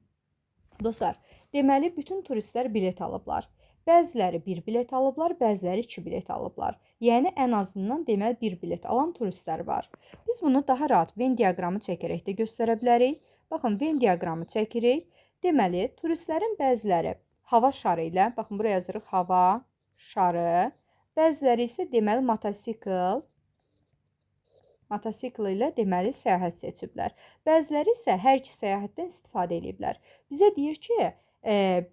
Dostlar, deməli, bütün turistlər bilet alıblar. Bəziləri 1 bilet alıblar, bəziləri 2 bilet alıblar. Yəni, ən azından deməli 1 bilet alan turistlər var. Biz bunu daha rahat Venn diaqramı çəkərək də göstərə bilərik. Baxın, Venn diaqramı çəkirik. Deməli, turistlərin bəziləri hava şarı ilə, baxın, buraya yazırıq hava şarı, bəziləri isə deməli motosikl ilə deməli səyahət seçiblər. Bəziləri isə hər iki səyahətdən istifadə ediblər. Bizə deyir ki,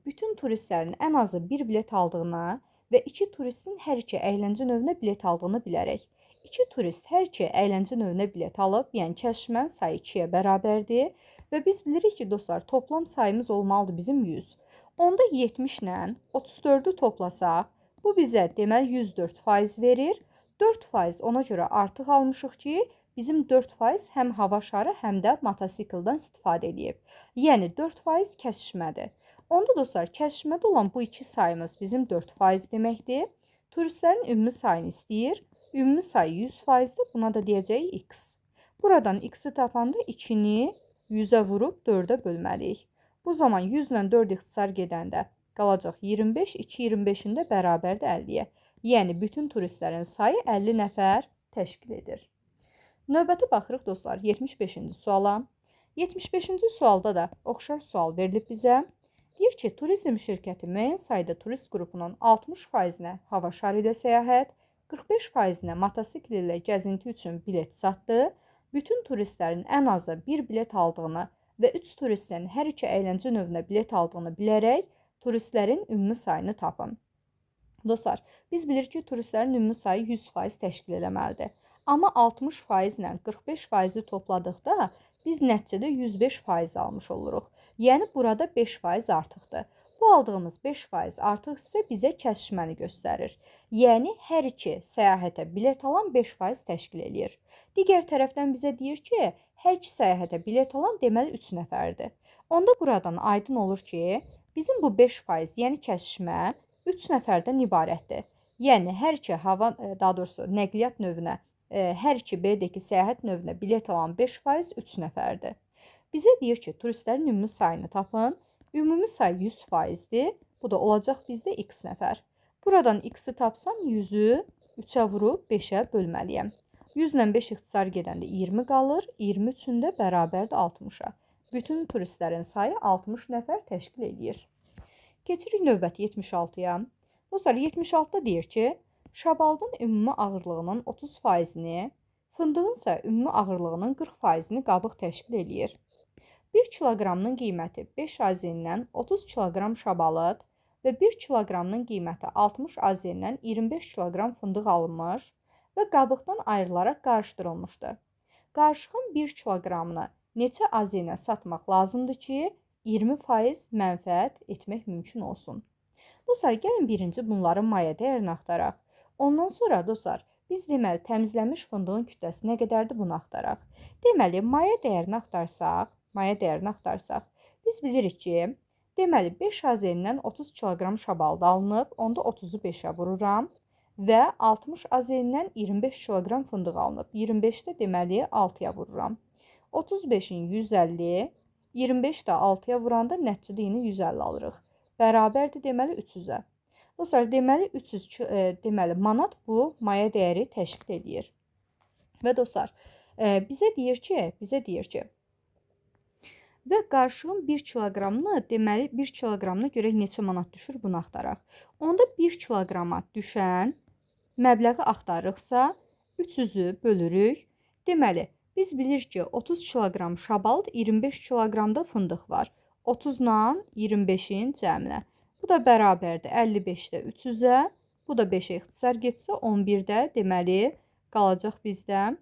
bütün turistlərin ən azı bir bilet aldığına və 2 turistin hər iki əyləncə növünə bilet aldığını bilərək. 2 turist hər iki əyləncə növünə bilet alıb, yəni kəsişmənin sayı 2-yə bərabərdir və biz bilirik ki, dostlar, toplam sayımız olmalıdır bizim 100. Onda 70 ilə 34-ü toplasaq, bu bizə deməli 104% verir. 4% ona görə artıq almışıq ki, bizim 4% həm hava şarı, həm də motosikldan istifadə edib. Yəni 4% kəsişmədir. Onda dostlar, kəsişmədə olan bu iki sayımız bizim 4% deməkdir. Turistlərin ümumi sayını istəyir. Ümumi sayı 100%-dir. Buna da deyəcəyik x. Buradan x-i tapanda 2-ni 100-ə vurub 4-ə bölməliyik. Bu zaman 100 ilə 4 ixtisar gedəndə qalacaq 25, 2 25-in də bərabərdir 50-yə. Yəni, bütün turistlərin sayı 50 nəfər təşkil edir. Növbəti baxırıq dostlar 75-ci suala. 75-ci sualda da oxşar sual verilib bizə. Deyir ki, turizm şirkəti müəyyən sayda turist qrupunun 60%-nə hava şarı ilə səyahət, 45%-nə motosikl ilə gəzinti üçün bilet satdı. Bütün turistlərin ən azı bir bilet aldığını və 3 turistin hər iki əyləncə növünə bilet aldığını bilərək, turistlərin ümumi sayını tapın. Dostlar, biz bilirik ki, turistlərin ümumi sayı 100% təşkil eləməlidir. Amma 60% ilə 45%-i topladıqda biz nəticədə 105% almış oluruq. Yəni, burada 5% artıqdır. Bu aldığımız 5% artıq isə bizə kəsişməni göstərir. Yəni, hər iki səyahətə bilet alan 5% təşkil eləyir. Digər tərəfdən bizə deyir ki, hər iki səyahətə bilet alan deməli 3 nəfərdir. Onda buradan aydın olur ki, bizim bu 5%, yəni kəsişmə 3 nəfərdən ibarətdir. Yəni, hər iki daha doğrusu nəqliyyat növünə, hər iki B-dəki səyahət növünə bilet alan 5% 3 nəfərdir. Bizə deyir ki, turistlərin ümumi sayını tapın. Ümumi say 100%-dir. Bu da olacaq bizdə x nəfər. Buradan x-i tapsam 100-ü 3-ə vurub 5-ə bölməliyəm. 100 ilə 5 ixtisar gedəndə 20 qalır. 23-ün də bərabərdir 60-a. Bütün turistlərin sayı 60 nəfər təşkil edir. Keçirik növbəti 76-ya. Dostlar, 76-da deyir ki, şabaldın ümumi ağırlığının 30%-ni, fındığın isə ümumi ağırlığının 40%-ni qabıq təşkil edir. 1 kiloqramının qiyməti 5 AZ-dən 30 kiloqram şabalıd və 1 kiloqramının qiyməti 60 AZ-dən 25 kiloqram fındıq alınmış və qabıqdan ayrılaraq qarışdırılmışdır. Qarışığın 1 kiloqramını neçə AZ-nə satmaq lazımdır ki, 20% mənfəət etmək mümkün olsun. Dostlar, gəlin birinci bunların maya dəyərini axtaraq. Ondan sonra dostlar, biz deməli təmizlənmiş fındığın kütləsi nə qədərdir bunu axtaraq. Deməli, maya dəyərini axtarsaq, biz bilirik ki, deməli 5 AZ-dən 30 kiloqram şabaldı alınıb, onda 30-u 5-ə vururam və 60 AZ-dən 25 kiloqram fındıq alınıb. 25-də deməli 6-ya vururam. 35-in 150, 25 də 6-ya vuranda nəticədə yenə 150 alırıq. Bərabərdir deməli 300-ə. Dostlar, deməli 300 manat bu maya dəyəri təşkil edir. Və dostlar, bizə deyir ki, və qarışığın 1 kiloqramını, deməli 1 kiloqramına görək neçə manat düşür, bunu axtaraq. Onda 1 kiloqrama düşən məbləği axtarırıqsa, 300-ü bölürük. Deməli, biz bilirik ki, 30 kiloqram şabald, 25 kiloqramda fındıq var. 30-la 25-in cəminə. Bu da bərabərdir 55-də 300-ə. Bu da 5-ə ixtisar getsə, 11-də deməli qalacaq bizdə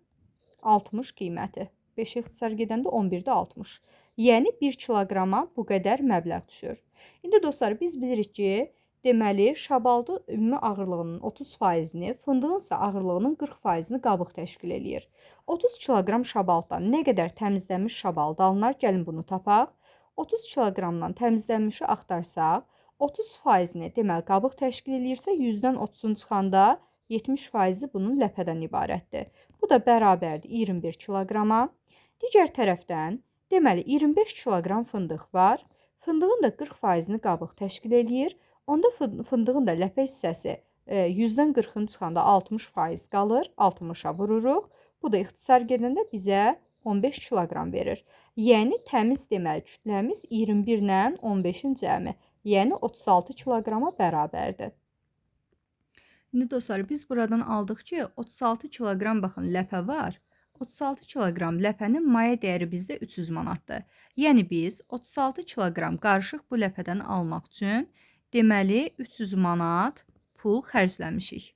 60 qiyməti. 5-ə ixtisar gedəndə 11-də 60. Yəni 1 kiloqrama bu qədər məbləğ düşür. İndi dostlar, biz bilirik ki, deməli şabaldın ümumi ağırlığının 30%-ni, fındığın isə ağırlığının 40%-ni qabıq təşkil eləyir. 30 kiloqram şabalddan nə qədər təmizlənmiş şabald alınır? Gəlin bunu tapaq. 30 kiloqramdan təmizlənmişi axtarsaq, 30%-ni deməli qabıq təşkil eləyirsə, 100-dən 30-un çıxanda 70%-i bunun ləpədən ibarətdir. Bu da bərabərdir 21 kiloqrama. Digər tərəfdən, deməli 25 kiloqram fındıq var. Fındığın da 40%-ni qabıq təşkil eləyir. Onda fındığın da ləpə hissəsi 100-dən 40-ın çıxanda 60% qalır. 60-a vururuq. Bu da ixtisar gedəndə bizə 15 kiloqram verir. Yəni təmiz deməli kütləmiz 21-lə 15-in cəmi. Yəni 36 kiloqrama bərabərdir. İndi dostlar, biz buradan aldıq ki, 36 kiloqram baxın ləpə var. 36 kiloqram ləpənin maya dəyəri bizdə 300 manatdır. Yəni biz 36 kiloqram qarışıq bu ləpədən almaq üçün deməli 300 manat pul xərcləmişik.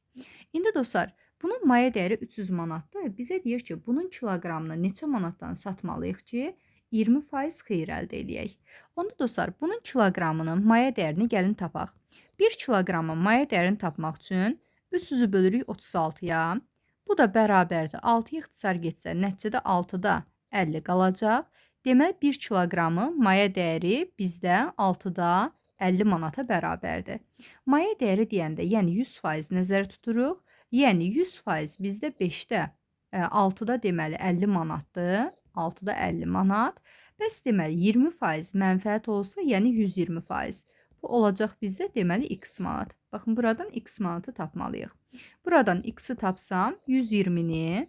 İndi dostlar, bunun maya dəyəri 300 manatdır. Bizə deyir ki, bunun kiloqramını neçə manatdan satmalıyıq ki, 20% xeyir əldə eləyək. Onda dostlar, bunun kiloqramının maya dəyərini gəlin tapaq. 1 kiloqramın maya dəyərini tapmaq üçün 300-ü bölürük 36-ya. Bu da bərabərdir. 6-ya ixtisar getsə, nəticədə 6-da 50 qalacaq. Deməli, 1 kiloqramı maya dəyəri bizdə 6-da 50 manata bərabərdir. Maya dəyəri deyəndə, yəni 100% nəzərdə tuturuq. Yəni 100% bizdə 5-də 6-da deməli 50 manatdır. 6-da 50 manat. Bəs deməli 20% mənfəət olsa, yəni 120%. Bu olacaq bizdə deməli x manat. Baxın, buradan x manatı tapmalıyıq. Buradan x-i tapsam, 120-ni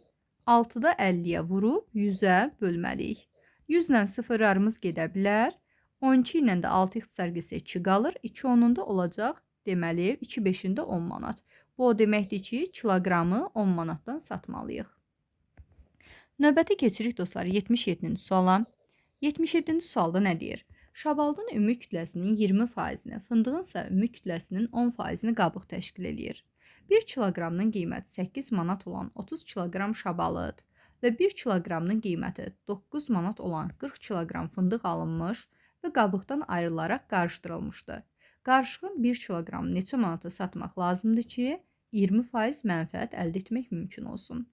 6-da 50-yə vurub 100-ə bölməliyik. 100 ilə sıfırlarımız gedə bilər. 12 ilə də 6 ixtisar getsə 2 qalır. 2 onun da olacaq deməli 2 5-ində 10 manat. Bu o deməkdir ki, kiloqramı 10 manatdan satmalıyıq. Növbəti keçirik dostlar 77-ci suala. 77-ci sualda nə deyir? Şabaldın ümumi kütləsinin 20%-ni, fındığın isə ümumi kütləsinin 10%-ni qabıq təşkil eləyir. 1 kiloqramının qiyməti 8 manat olan 30 kiloqram şabalıd və 1 kiloqramının qiyməti 9 manat olan 40 kiloqram fındıq alınmış və qabıqdan ayrılaraq qarışdırılmışdır. Qarışığın 1 kiloqramı neçə manata satmaq lazımdır ki, 20% mənfəət əldə etmək mümkün olsun.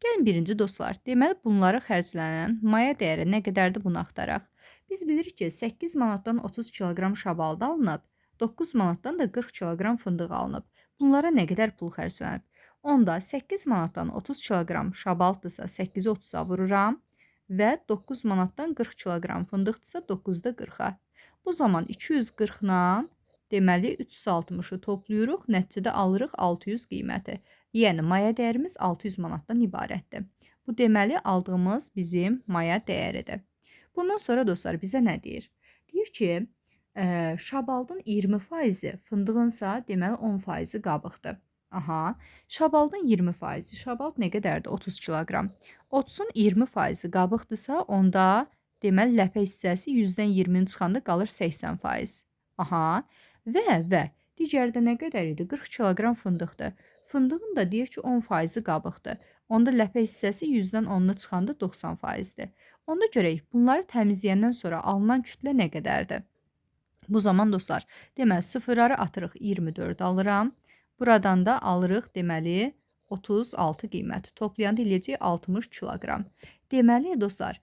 Gəlin birinci dostlar, deməli bunlara xərclənən maya dəyəri nə qədərdir bunu axtaraq. Biz bilirik ki, 8 manatdan 30 kiloqram şabaldı alınıb, 9 manatdan da 40 kiloqram fındıq alınıb. Bunlara nə qədər pul xərclənib? Onda 8 manatdan 30 kiloqram şabaldırsa 8-i 30-a vururam və 9 manatdan 40 kiloqram fındıqdırsa 9-da 40-a. Bu zaman 240-la deməli 360-ı toplayırıq, nəticədə alırıq 600 qiyməti. Yəni maya dəyərimiz 600 manatdan ibarətdir. Bu deməli aldığımız bizim maya dəyəridir. Bundan sonra dostlar bizə nə deyir? Deyir ki, şabaldın 20%-i, fındığınsa deməli 10%-i qabıqdır. Aha, şabaldın 20%-i, şabald nə qədərdir? 30 kiloqram. 30-un 20%-i qabıqdırsa, onda deməli ləpə hissəsi 100-dən 20-in çıxanda qalır 80%. Aha, və digərdə nə qədər idi? 40 kiloqram fındıqdır. Fındığın da deyir ki, 10%-i qabıqdır. Onda ləpə hissəsi 100-dən 10-una çıxanda 90%-dir. Onda görək, bunları təmizləyəndən sonra alınan kütlə nə qədərdir? Bu zaman dostlar, deməli sıfırları atırıq 24 alıram. Buradan da alırıq deməli 36 qiyməti. Toplayanda eləyəcək 60 kiloqram. Deməli dostlar,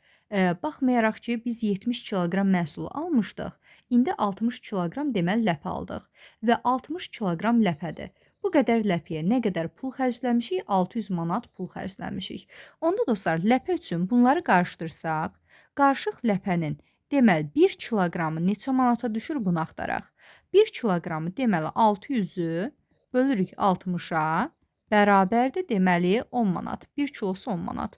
baxmayaraq ki, biz 70 kiloqram məhsul almışdıq. İndi 60 kiloqram deməli ləpə aldıq və 60 kiloqram ləpədir. Bu qədər ləpəyə nə qədər pul xərcləmişik? 600 manat pul xərcləmişik. Onda dostlar, ləpə üçün bunları qarışdırsaq, qarışıq ləpənin deməli 1 kiloqramı neçə manata düşür bunu axtaraq. 1 kiloqramı deməli 600-ü bölürük 60-a, bərabərdir, deməli 10 manat. 1 kilosu 10 manat.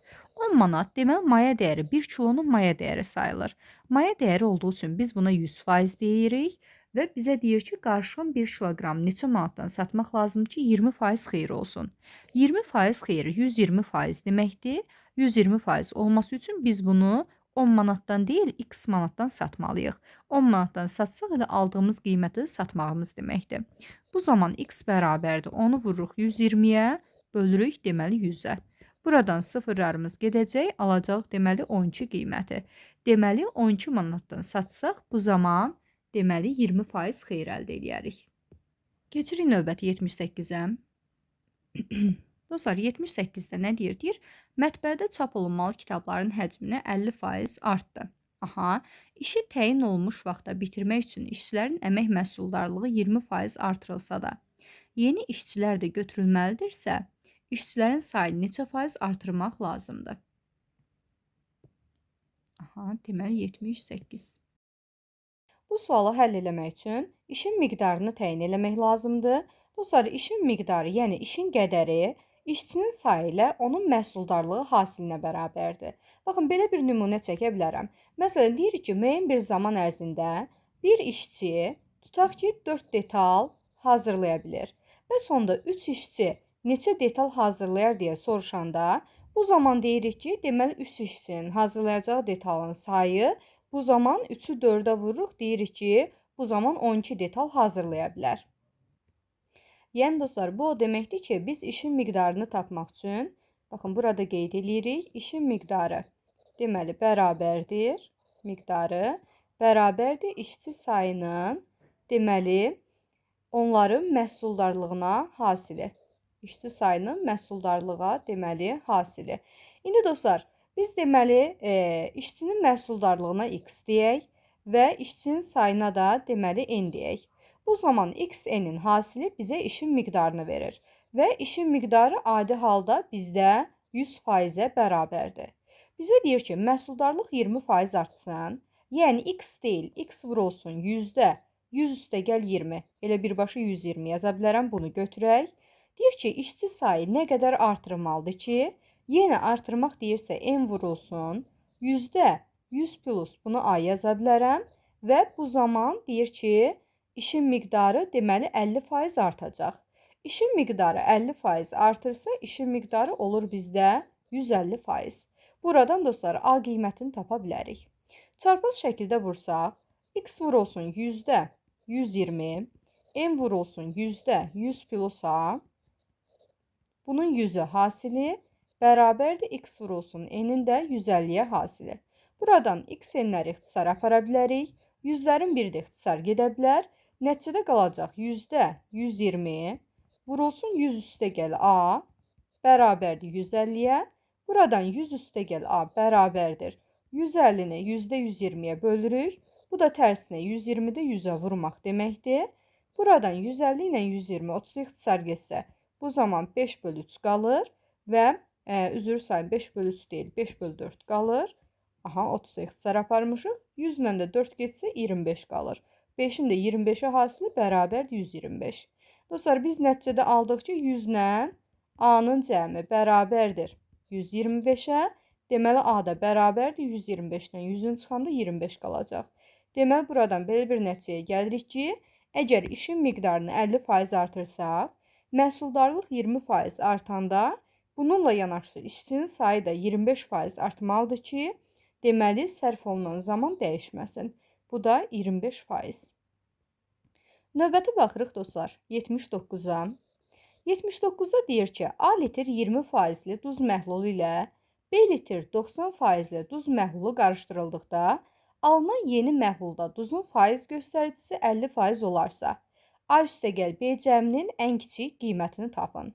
10 manat, deməli maya dəyəri 1 kilonun maya dəyəri sayılır. Maya dəyəri olduğu üçün biz buna 100% deyirik və bizə deyir ki, qarışqan 1 kiloqram neçə manatdan satmaq lazımdır ki, 20% xeyir olsun. 20% xeyir 120% deməkdir. 120% olması üçün biz bunu 10 manatdan deyil, x manatdan satmalıyıq. 10 manatdan satsaq elə aldığımız qiyməti satmağımız deməkdir. Bu zaman x bərabərdir. Onu vururuq 120-yə, bölürük deməli 100-ə. Buradan sıfırlarımız gedəcək, alacaq deməli 12 qiyməti. Deməli 12 manatdan satsaq, bu zaman deməli 20% xeyir əldə edərik. Keçirik növbəti 78-ə. Dostlar, 78-də nə deyir? Deyir, mətbəədə çap olunmalı kitabların həcmini 50% artdı. Aha, işi təyin olunmuş vaxtda bitirmək üçün işçilərin əmək məhsuldarlığı 20% artırılsa da, yeni işçilər də götürülməlidirsə, işçilərin sayını neçə faiz artırmaq lazımdır? Aha, deməli 78. Bu sualı həll eləmək üçün işin miqdarını təyin eləmək lazımdır. Dostlar, işin miqdarı, yəni işin qədəri, işçinin sayı ilə onun məhsuldarlığı hasilinə bərabərdir. Baxın, belə bir nümunə çəkə bilərəm. Məsələn, deyirik ki, müəyyən bir zaman ərzində bir işçi, tutaq ki, 4 detal hazırlaya bilir. Və sonda 3 işçi neçə detal hazırlayar deyə soruşanda, bu zaman deyirik ki, deməli 3 işçinin hazırlayacağı detalın sayı, bu zaman 3-ü 4-ə vururuq, deyirik ki, bu zaman 12 detal hazırlaya bilər. Yəni, dostlar, bu o deməkdir ki, biz işin miqdarını tapmaq üçün, baxın, burada qeyd edirik, işin miqdarı, deməli, bərabərdir işçi sayının, deməli, onların məhsuldarlığına hasili. İşçi sayının məhsuldarlığa, deməli, hasili. İndi, dostlar, biz deməli, işçinin məhsuldarlığına x deyək və işçinin sayına da, deməli, n deyək. Bu zaman x-n'in hasili bizə işin miqdarını verir və işin miqdarı adi halda bizdə 100%-ə bərabərdir. Bizə deyir ki, məhsuldarlıq 20% artsın, yəni x deyil, x vurulsun 100-də, 100 üstə gəl 20, elə birbaşa 120 yaza bilərəm, bunu götürək. Deyir ki, işçi sayı nə qədər artırılmalıdır ki, yenə artırmaq deyirsə n vurulsun, 100-də 100 plus bunu a yaza bilərəm və bu zaman deyir ki, İşin miqdarı deməli 50% artacaq. İşin miqdarı 50% artırsa, işin miqdarı olur bizdə 150%. Buradan dostlar, A qiymətini tapa bilərik. Çarpaz şəkildə vursaq, x vurulsun 100-də 120, n vurulsun 100-də 100 plus A, bunun 100-ü hasili bərabərdir x vurulsun n-in də 150-yə hasili. Buradan x n-ləri ixtisar apara bilərik, 100-lərin biri də ixtisar gedə bilər. Nəticədə qalacaq 100-də 120, vurulsun 100 üstə gəl A, bərabərdir 150-yə. Buradan 100 üstə gəl A bərabərdir 150-ni 100-də 120-yə bölürük. Bu da tərsinə 120-də 100-ə vurmaq deməkdir. Buradan 150 ilə 120, 30 ixtisar getsə, bu zaman 5 bölü 3 qalır və üzr sayın 5 bölü 3 deyil, 5 bölü 4 qalır. Aha, 30 ixtisar aparmışıq. 100 ilə də 4 getsə 25 qalır. 5-in də 25-ə hasili bərabərdir 125. Dostlar, biz nəticədə aldıq ki, 100 ilə A-nın cəmi bərabərdir 125-ə. Deməli, A da bərabərdir 125-dən 100-ün çıxanda 25 qalacaq. Deməli, buradan belə bir nəticəyə gəlirik ki, əgər işin miqdarını 50% artırsaq, məhsuldarlıq 20% artanda, bununla yanaşı işçinin sayı da 25% artmalıdır ki, deməli, sərf olunan zaman dəyişməsin. Bu da 25%. Növbəti baxırıq, dostlar, 79-a. 79-da deyir ki, A litr 20%li duz məhlulu ilə B litr 90%li duz məhlulu qarışdırıldıqda, alınan yeni məhlulda duzun faiz göstəricisi 50% olarsa, A üstə gəl B cəminin ən kiçik qiymətini tapın.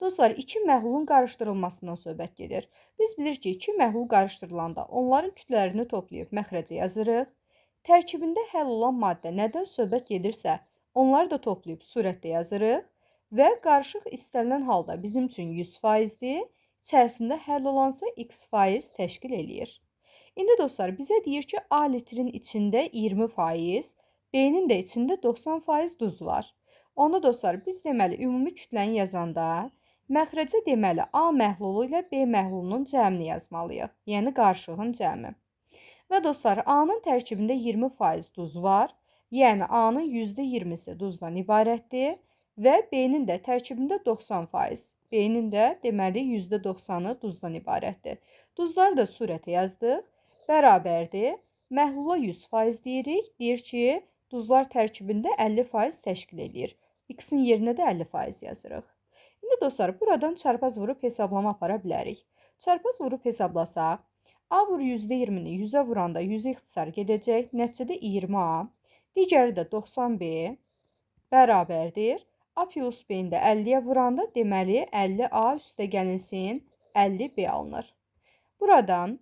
Dostlar, iki məhlulun qarışdırılmasından söhbət gedir. Biz bilirik ki, iki məhlul qarışdırılanda onların kütlələrini toplayıb məxrəcə yazırıq. Tərkibində həll olan maddə nədən söhbət gedirsə, onları da toplayıb surətdə yazırıq və qarışıq istənilən halda bizim üçün 100%-dir, içərisində həll olansa x% təşkil eləyir. İndi dostlar, bizə deyir ki, A litrin içində 20%, B-nin də içində 90% duz var. Onda dostlar, biz deməli ümumi kütləni yazanda məxrəcə deməli A məhlulu ilə B məhlulunun cəmini yazmalıyıq. Yəni qarışığın cəmi. Və dostlar, A-nın tərkibində 20% duz var. Yəni A-nın %20-si duzdan ibarətdir və B-nin də tərkibində 90%. B-nin də deməli %90-ı duzdan ibarətdir. Duzları da surətə yazdıq. Bərabərdir. Məhlula 100% deyirik. Deyir ki, duzlar tərkibində 50% təşkil edir. X-in yerinə də 50% yazırıq. İndi dostlar, buradan çarpaz vurub hesablama apara bilərik. Çarpaz vurub hesablasaq, A vur %20-ni 100-ə vuranda 100 ixtisar gedəcək. Nəticədə 20A. Digəri də 90B bərabərdir. A plus B-ni də 50-yə vuranda deməli 50A üstə gəlinsin 50B alınır. Buradan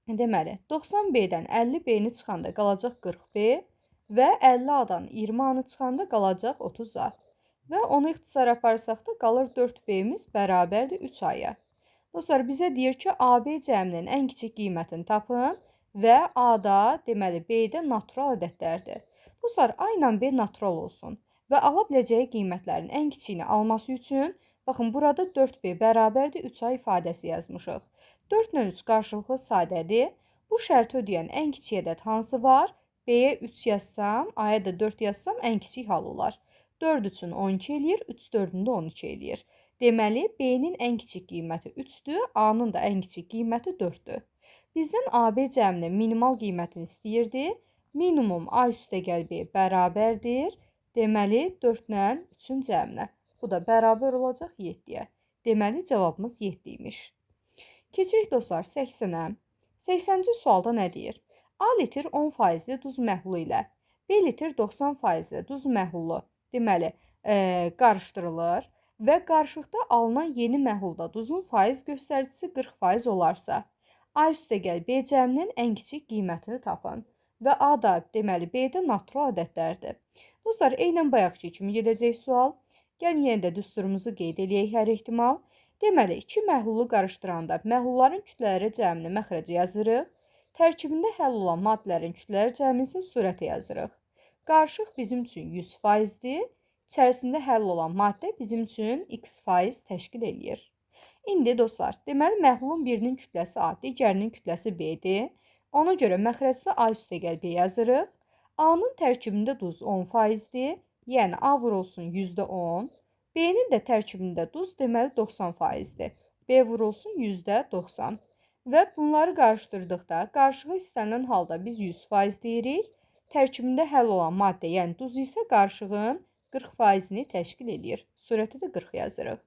deməli 90B-dən 50B-ni çıxanda qalacaq 40B və 50A-dan 20A-nı çıxanda qalacaq 30A. Və onu ixtisar aparsaq da qalır 4B-miz bərabərdir 3A-ya. Dostlar, bizə deyir ki, AB cəminin ən kiçik qiymətini tapın və A-da, deməli B-də natural ədədlərdir. Dostlar, A ilə B natural olsun və ala biləcəyi qiymətlərin ən kiçiyini alması üçün, baxın, burada 4B bərabərdir 3A ifadəsi yazmışıq. 4 ilə 3 qarşılıqlı sadədir. Bu şərti ödəyən ən kiçik ədəd hansı var? B-yə 3 yazsam, A-ya da 4 yazsam ən kiçik hal olar. 4 üçün 12 eləyir, 3 4-ün də 12 eləyir. Deməli, B-nin ən kiçik qiyməti 3-dür, A-nın da ən kiçik qiyməti 4-dür. Bizdən AB cəminin minimal qiymətini istəyirdi. Minimum A üstəgəl B bərabərdir. Deməli, 4 ilə 3-ün cəminə. Bu da bərabər olacaq 7-yə. Deməli, cavabımız 7 imiş. Keçirik dostlar 80-ə. 80-ci sualda nə deyir? A litr 10%li duz məhlulu ilə B litr 90%li duz məhlulu deməli qarışdırılır və qarışıqda alınan yeni məhlulda duzun faiz göstəricisi 40% olarsa, A üstəgəl B cəminin ən kiçik qiymətini tapın və A da deməli B-də natural ədədlərdir. Dostlar, eynən bayaqki kimi gedəcək sual. Gəlin yenə də düsturumuzu qeyd eləyək hər ehtimal. Deməli, iki məhlulu qarışdıranda məhlulların kütlələri cəmini məxrəcə yazırıq. Tərkibində həll olan maddələrin kütlələri cəmini isə surətə yazırıq. Qarışıq bizim üçün 100%-dir. İçərisində həll olan maddə bizim üçün x% təşkil eləyir. İndi dostlar, deməli məhlulun birinin kütləsi A, digərinin kütləsi B-dir. Ona görə məxrəcdə A üstəgəl B yazırıq. A-nın tərkibində duz 10%-dir. Yəni A vurulsun %10. B-nin də tərkibində duz deməli 90%-dir. B vurulsun %90. Və bunları qarışdırdıqda qarışığı istənilən halda biz 100% deyirik. Tərkibində həll olan maddə, yəni duz isə qarışığın 40%-ni təşkil edir. Surətə də 40 yazırıq.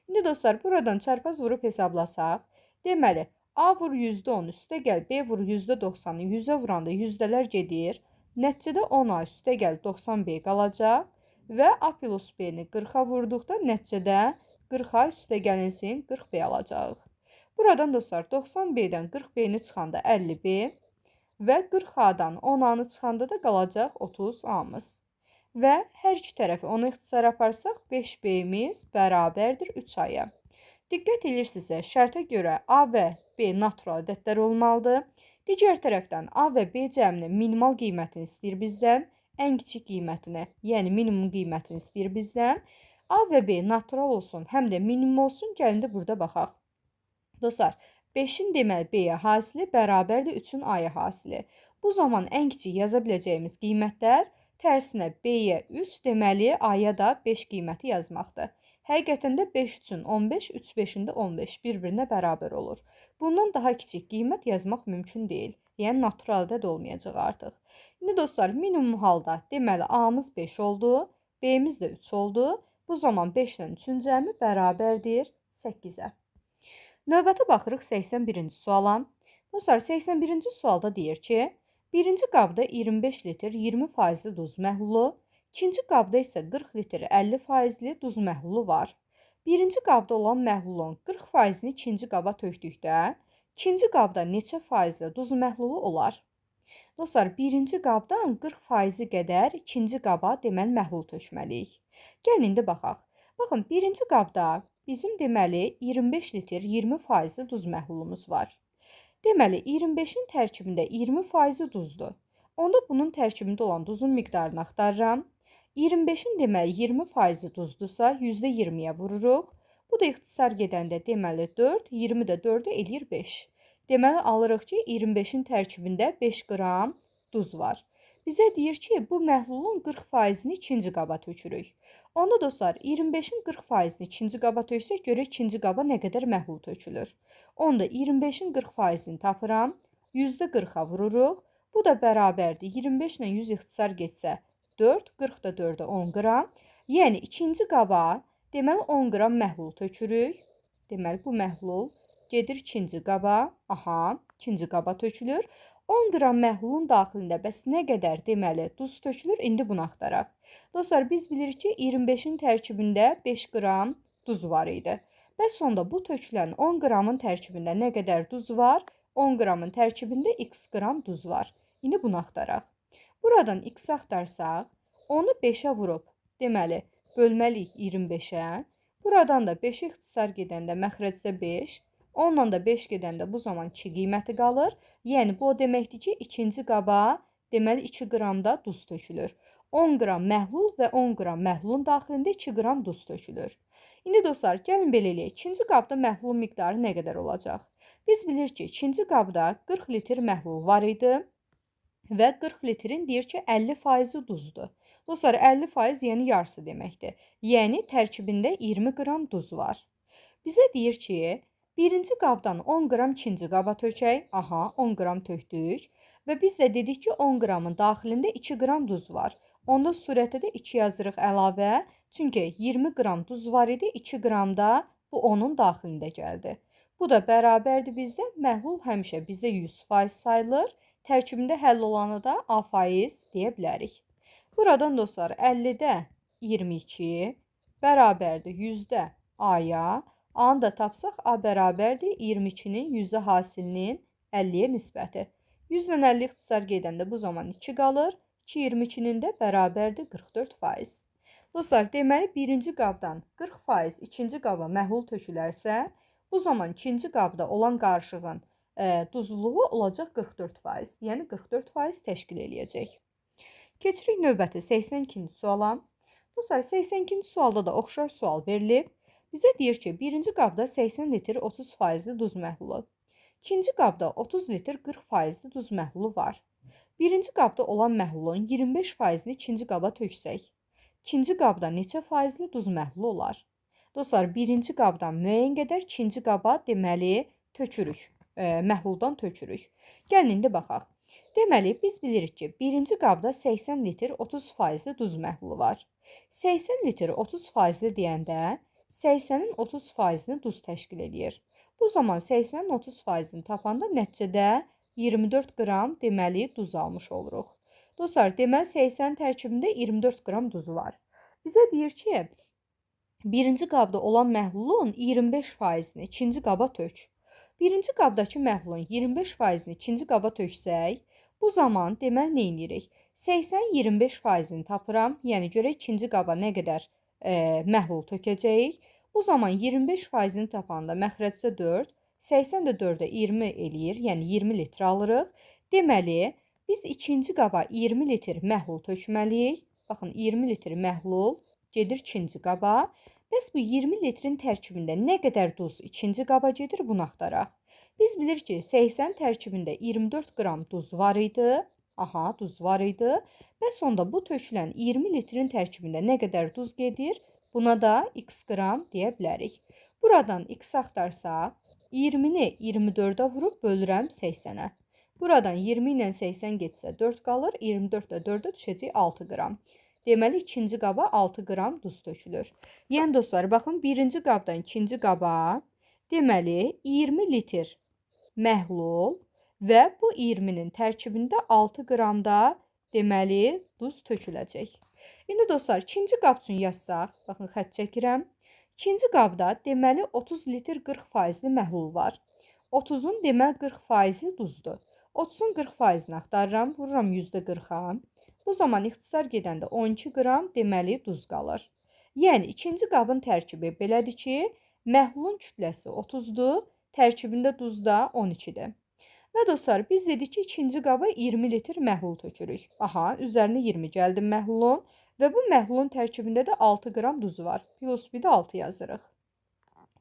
İndi dostlar, buradan çarpaz vurub hesablasaq, deməli, A vur %10 üstə gəl, B vur %90-ı 100-ə vuranda yüzdələr gedir. Nəticədə 10A üstə gəl 90B qalacaq və A plus B-ni 40-a vurduqda nəticədə 40A üstə gəlinsin 40B alacağıq. Buradan dostlar, 90B-dən 40B-ni çıxanda 50B və 40A-dan 10A-nı çıxanda da qalacaq 30A-mız. Və hər iki tərəfi 10 ixtisar aparsaq 5B-miz bərabərdir 3A-ya. Diqqət edirsinizsə, şərtə görə A və B natural ədədlər olmalıdır. Digər tərəfdən A və B cəminin minimal qiymətini istəyir bizdən, ən kiçik qiymətini, yəni minimum qiymətini istəyir bizdən. A və B natural olsun, həm də minimum olsun, gəlin də burada baxaq. Dostlar, 5-in deməli B-yə hasili bərabərdir 3-ün A-ya hasili. Bu zaman ən kiçik yaza biləcəyimiz qiymətlər tərsinə B-yə 3 deməli A-ya da 5 qiyməti yazmaqdır. Həqiqətən də 5 üçün 15, 3 5-in də 15 bir-birinə bərabər olur. Bundan daha kiçik qiymət yazmaq mümkün deyil. Yəni natural ədəd olmayacaq artıq. İndi dostlar, minimum halda deməli A-mız 5 oldu, B-miz də 3 oldu. Bu zaman 5 ilə 3-ün cəmi bərabərdir 8-ə. Növbəti baxırıq 81-ci suala. Dostlar, 81-ci sualda deyir ki, birinci qabda 25 litr 20%li duz məhlulu, ikinci qabda isə 40 litr 50%li duz məhlulu var. Birinci qabda olan məhlulun 40%-ni ikinci qaba tökdükdə, ikinci qabda neçə faizli duz məhlulu olar? Dostlar, birinci qabdan 40% qədər ikinci qaba deməli məhlul tökməliyik. Gəlin indi baxaq. Baxın, birinci qabda bizim deməli 25 litr 20%li duz məhlulumuz var. Deməli, 25-in tərkibində 20% duzdur. Onda bunun tərkibində olan duzun miqdarını axtarıram. 25-in deməli 20% duzdursa, %20-yə vururuq. Bu da ixtisar gedəndə deməli 4, 20 də 4-ə eləyir 5. Deməli alırıq ki, 25-in tərkibində 5 qram duz var. Bizə deyir ki, bu məhlulun 40%-ni ikinci qaba tökürük. Onda dostlar, 25-in 40%-ni ikinci qaba töksək, görək ikinci qaba nə qədər məhlul tökülür. Onda 25-in 40%-ni tapıram, %40-a vururuq. Bu da bərabərdir. 25 ilə 100 ixtisar getsə 4, 40 da 4-ə 10 qram. Yəni ikinci qaba deməli 10 qram məhlul tökürük. Deməli bu məhlul gedir ikinci qaba. Aha, ikinci qaba tökülür. 10 qram məhlulun daxilində bəs nə qədər deməli duz tökülür? İndi bunu axtaraq. Dostlar, biz bilirik ki, 25-in tərkibində 5 qram duz var idi. Və sonda bu tökülən 10 qramın tərkibində nə qədər duz var? 10 qramın tərkibində x qram duz var. İndi bunu axtaraq. Buradan x axtarsaq, onu 5-ə vurub, deməli, bölməliyik 25-ə. Buradan da 5 ixtisar gedəndə məxrəcdə 5, 10-la da 5 gedəndə bu zaman 2 qiyməti qalır. Yəni, bu o deməkdir ki, ikinci qaba deməli 2 qram da duz tökülür. 10 qram məhlul və 10 qram məhlulun daxilində 2 qram duz tökülür. İndi dostlar, gəlin belə eləyək. İkinci qabda məhlulun miqdarı nə qədər olacaq? Biz bilirik ki, ikinci qabda 40 litr məhlul var idi və 40 litrin deyir ki, 50% duzdur. Dostlar, 50% yəni yarısı deməkdir. Yəni, tərkibində 20 qram duz var. Bizə deyir ki, birinci qabdan 10 qram ikinci qaba tökək. Aha, 10 qram tökdük. Və biz də dedik ki, 10 qramın daxilində 2 qram duz var. Onda surətə də 2 yazırıq əlavə. Çünki 20 qram duz var idi, 2 qram da bu onun daxilində gəldi. Bu da bərabərdir bizdə. Məhlul həmişə bizdə 100% sayılır. Tərkibində həll olanı da A% deyə bilərik. Buradan dostlar 50-də 22 bərabərdir 100-də A-ya. A-nı da tapsaq A bərabərdir 22-nin 100-ə hasilinin 50-yə nisbəti. 100 ilə 50 ixtisar gedəndə bu zaman 2 qalır. 2 22-nin də bərabərdir 44%. Dostlar, deməli birinci qabdan 40% ikinci qaba məhlul tökülərsə, bu zaman ikinci qabda olan qarışığın duzluluğu olacaq 44%. Yəni 44% təşkil eləyəcək. Keçirik növbəti 82-ci suala. Dostlar, 82-ci sualda da oxşar sual verilib. Bizə deyir ki, birinci qabda 80 litr 30% duz məhlulu. İkinci qabda 30 litr 40% duz məhlulu var. Birinci qabda olan məhlulun 25%-ni ikinci qaba töksək, ikinci qabda neçə faizli duz məhlulu olar? Dostlar, birinci qabdan müəyyən qədər ikinci qaba deməli tökürük, məhluldan tökürük. Gəlin, indi baxaq. Deməli, biz bilirik ki, birinci qabda 80 litr 30% duz məhlulu var. 80 litr 30% deyəndə 80-in 30%-ni duz təşkil edir. Bu zaman 80-in 30%-ni tapanda nəticədə 24 qram deməli duz almış oluruq. Dostlar, deməli 80 tərkibində 24 qram duzu var. Bizə deyir ki, birinci qabda olan məhlulun 25%-ni ikinci qaba tök. Birinci qabdakı məhlulun 25%-ni ikinci qaba töksək, bu zaman deməli nə edirik? 80-25%-ni tapıram, yəni görək ikinci qaba nə qədər məhlul tökəcəyik. Bu zaman 25%-ni tapanda məxrəcdə 4, 80 də 4-ə 20 eləyir, yəni 20 litr alırıq. Deməli, biz ikinci qaba 20 litr məhlul tökməliyik. Baxın, 20 litr məhlul gedir ikinci qaba. Bəs bu 20 litrin tərkibində nə qədər duz ikinci qaba gedir, bunu axtaraq. Biz bilirik ki, 80 tərkibində 24 qram duz var idi. Aha, duz var idi. Və sonda bu tökülən 20 litrin tərkibində nə qədər duz gedir? Buna da x qram deyə bilərik. Buradan x axtarsaq, 20-ni 24-ə vurub bölürəm 80-ə. Buradan 20 ilə 80 getsə 4 qalır, 24 də 4-ə düşəcək 6 qram. Deməli, ikinci qaba 6 qram duz tökülür. Yəni, dostlar, baxın, birinci qabdan ikinci qaba deməli 20 litr məhlul və bu 20-nin tərkibində 6 qram da deməli duz töküləcək. İndi dostlar, ikinci qab üçün yazsaq, baxın, xətt çəkirəm. İkinci qabda deməli 30 litr 40%-li məhlul var. 30-un deməli 40%-li duzdur. 30-un 40%-ni axtarıram, vururam %40-a. Bu zaman ixtisar gedəndə 12 qram deməli duz qalır. Yəni, ikinci qabın tərkibi belədir ki, məhlulun kütləsi 30-dur, tərkibində duz da 12-dir. Və dostlar, biz dedik ki, ikinci qaba 20 litr məhlul tökürük. Aha, üzərinə 20 gəldim məhlulun. Və bu məhlulun tərkibində də 6 qram duzu var. Plus bir də 6 yazırıq.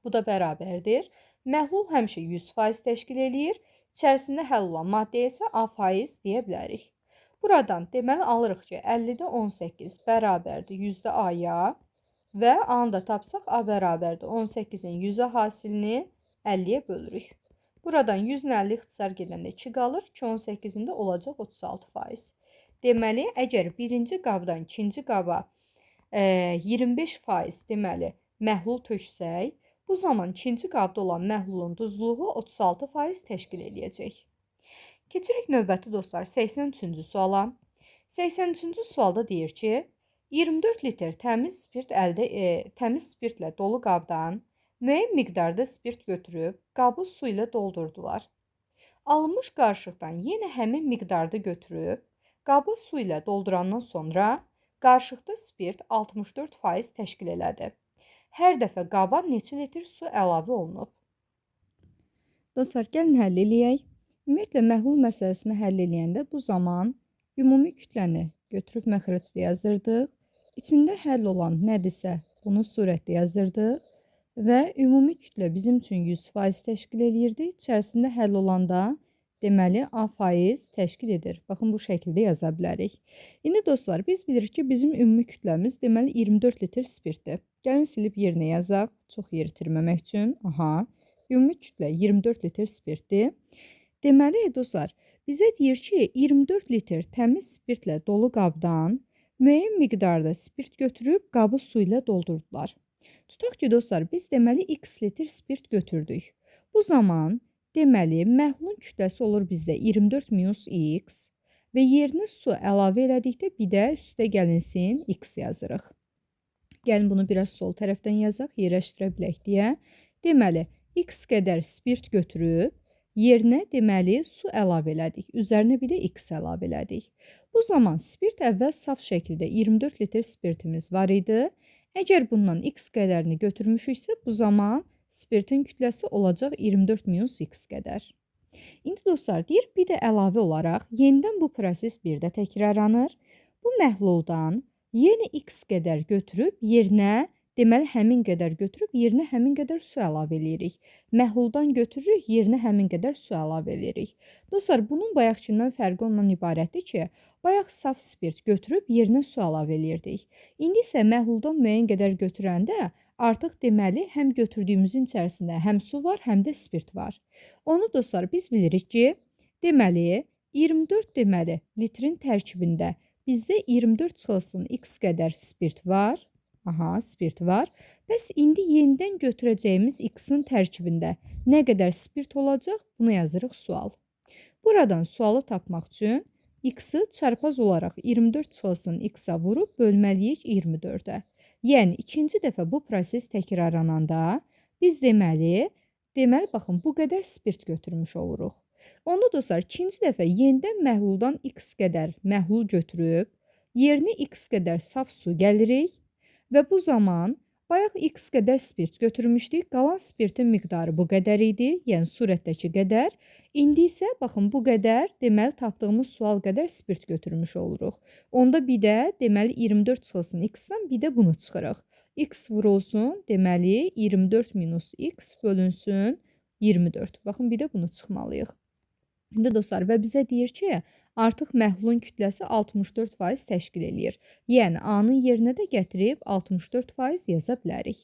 Bu da bərabərdir. Məhlul həmişə 100% təşkil eləyir. İçərisində həll olan maddəyə isə A% deyə bilərik. Buradan deməli alırıq ki, 50-də 18 bərabərdir 100-də A-ya və A-nı da tapsaq A bərabərdir 18-in 100-ə hasilini 50-yə bölürük. Buradan 100-ün 50 ixtisar gedəndə 2 qalır. 2 18-in də olacaq 36%. Deməli, əgər birinci qabdan ikinci qaba 25% deməli məhlul töksək, bu zaman ikinci qabda olan məhlulun duzluğu 36% təşkil eləyəcək. Keçirik növbəti dostlar 83-cü suala. 83-cü sualda deyir ki, 24 litr təmiz spirtlə dolu qabdan müəyyən miqdarda spirt götürüb qabı su ilə doldurdular. Alınmış qarışıqdan yenə həmin miqdarda götürüb qabı su ilə doldurandan sonra qarışıqda spirt 64% təşkil elədi. Hər dəfə qaba neçə litr su əlavə olunub? Dostlar, gəlin həll eləyək. Ümumiyyətlə, məhlul məsələsini həll eləyəndə bu zaman ümumi kütləni götürüb məxrəcdə yazırdıq. İçində həll olan nədirsə, bunu surətdə yazırdıq. Və ümumi kütlə bizim üçün 100% təşkil eləyirdi. İçərisində həll olanda deməli A% təşkil edir. Baxın, bu şəkildə yaza bilərik. İndi dostlar, biz bilirik ki, bizim ümumi kütləmiz deməli 24 litr spirtdir. Gəlin silib yerinə yazaq, çox yer itirməmək üçün. Ümumi kütlə 24 litr spirtdir. Deməli, dostlar, bizə deyir ki, 24 litr təmiz spirtlə dolu qabdan müəyyən miqdarda spirt götürüb qabı su ilə doldurdular. Tutaq ki, dostlar, biz deməli x litr spirt götürdük. Bu zaman deməli məhlulun kütləsi olur bizdə 24 minus x və yerinə su əlavə elədikdə bir də üstə gəlinsin x yazırıq. Gəlin bunu biraz sol tərəfdən yazaq, yerləşdirə bilək deyə. Deməli, x qədər spirt götürüb yerinə deməli su əlavə elədik. Üzərinə bir də x əlavə elədik. Bu zaman spirt əvvəl saf şəkildə 24 litr spirtimiz var idi. Əgər bundan x qədərini götürmüşüksə, bu zaman spirtin kütləsi olacaq 24 minus x qədər. İndi dostlar, deyir, bir də əlavə olaraq yenidən bu proses bir də təkrarlanır. Bu məhluldan yenə x qədər götürüb yerinə deməli həmin qədər götürüb yerinə həmin qədər su əlavə edirik. Məhluldan götürürük, yerinə həmin qədər su əlavə edirik. Dostlar, bunun bayaqkindən fərqi ondan ibarətdir ki, bayaq saf spirt götürüb yerinə su əlavə edirdik. İndi isə məhluldan müəyyən qədər götürəndə artıq deməli həm götürdüyümüzün içərisində həm su var, həm də spirt var. Onu dostlar, biz bilirik ki, deməli 24 deməli litrin tərkibində bizdə 24 çıxılsın x qədər spirt var. Spirt var. Bəs indi yenidən götürəcəyimiz x-in tərkibində nə qədər spirt olacaq? Bunu yazırıq sual. Buradan sualı tapmaq üçün x-i çarpaz olaraq 24 çıxılsın x-a vurub bölməliyik 24-ə. Yəni, ikinci dəfə bu proses təkrarlananda biz deməli, baxın, bu qədər spirt götürmüş oluruq. Onda dostlar, ikinci dəfə yenidən məhluldan x qədər məhlul götürüb, yerinə x qədər saf su gəlirik. Və bu zaman bayaq x qədər spirt götürmüşdük. Qalan spirtin miqdarı bu qədər idi, yəni surətdəki qədər. İndi isə baxın bu qədər, deməli tapdığımız sual qədər spirt götürmüş oluruq. Onda bir də deməli 24 çıxılsın x-dan bir də bunu çıxırıq. X vurulsun, deməli 24 minus x bölünsün 24. Baxın bir də bunu çıxmalıyıq. İndi dostlar, və bizə deyir ki, artıq məhlulun kütləsi 64% təşkil eləyir. Yəni, A-nın yerinə də gətirib 64% yaza bilərik.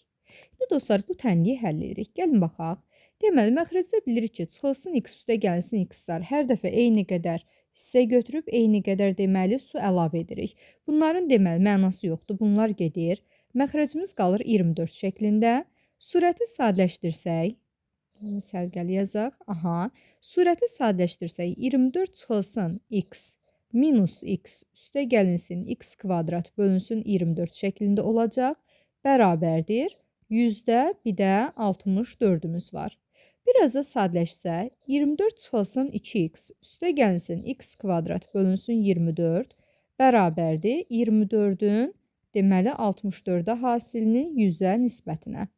İndi dostlar, bu tənliyi həll edirik. Gəlin baxaq. Deməli, məxrəcdə bilirik ki, çıxılsın x üstə gəlsin x-lar. Hər dəfə eyni qədər hissə götürüb, eyni qədər deməli su əlavə edirik. Bunların deməli mənası yoxdur. Bunlar gedir. Məxrəcimiz qalır 24 şəklində. Surəti sadələşdirsək, sərgəli yazaq. Surəti sadələşdirsək 24 çıxılsın x minus x üstə gəlinsin x kvadrat bölünsün 24 şəklində olacaq. Bərabərdir. 100-də bir də 64-ümüz var. Biraz da sadələşsə 24 çıxılsın 2x üstə gəlinsin x kvadrat bölünsün 24 bərabərdir. 24-ün deməli 64-də hasilinin 100-ə nisbətinə.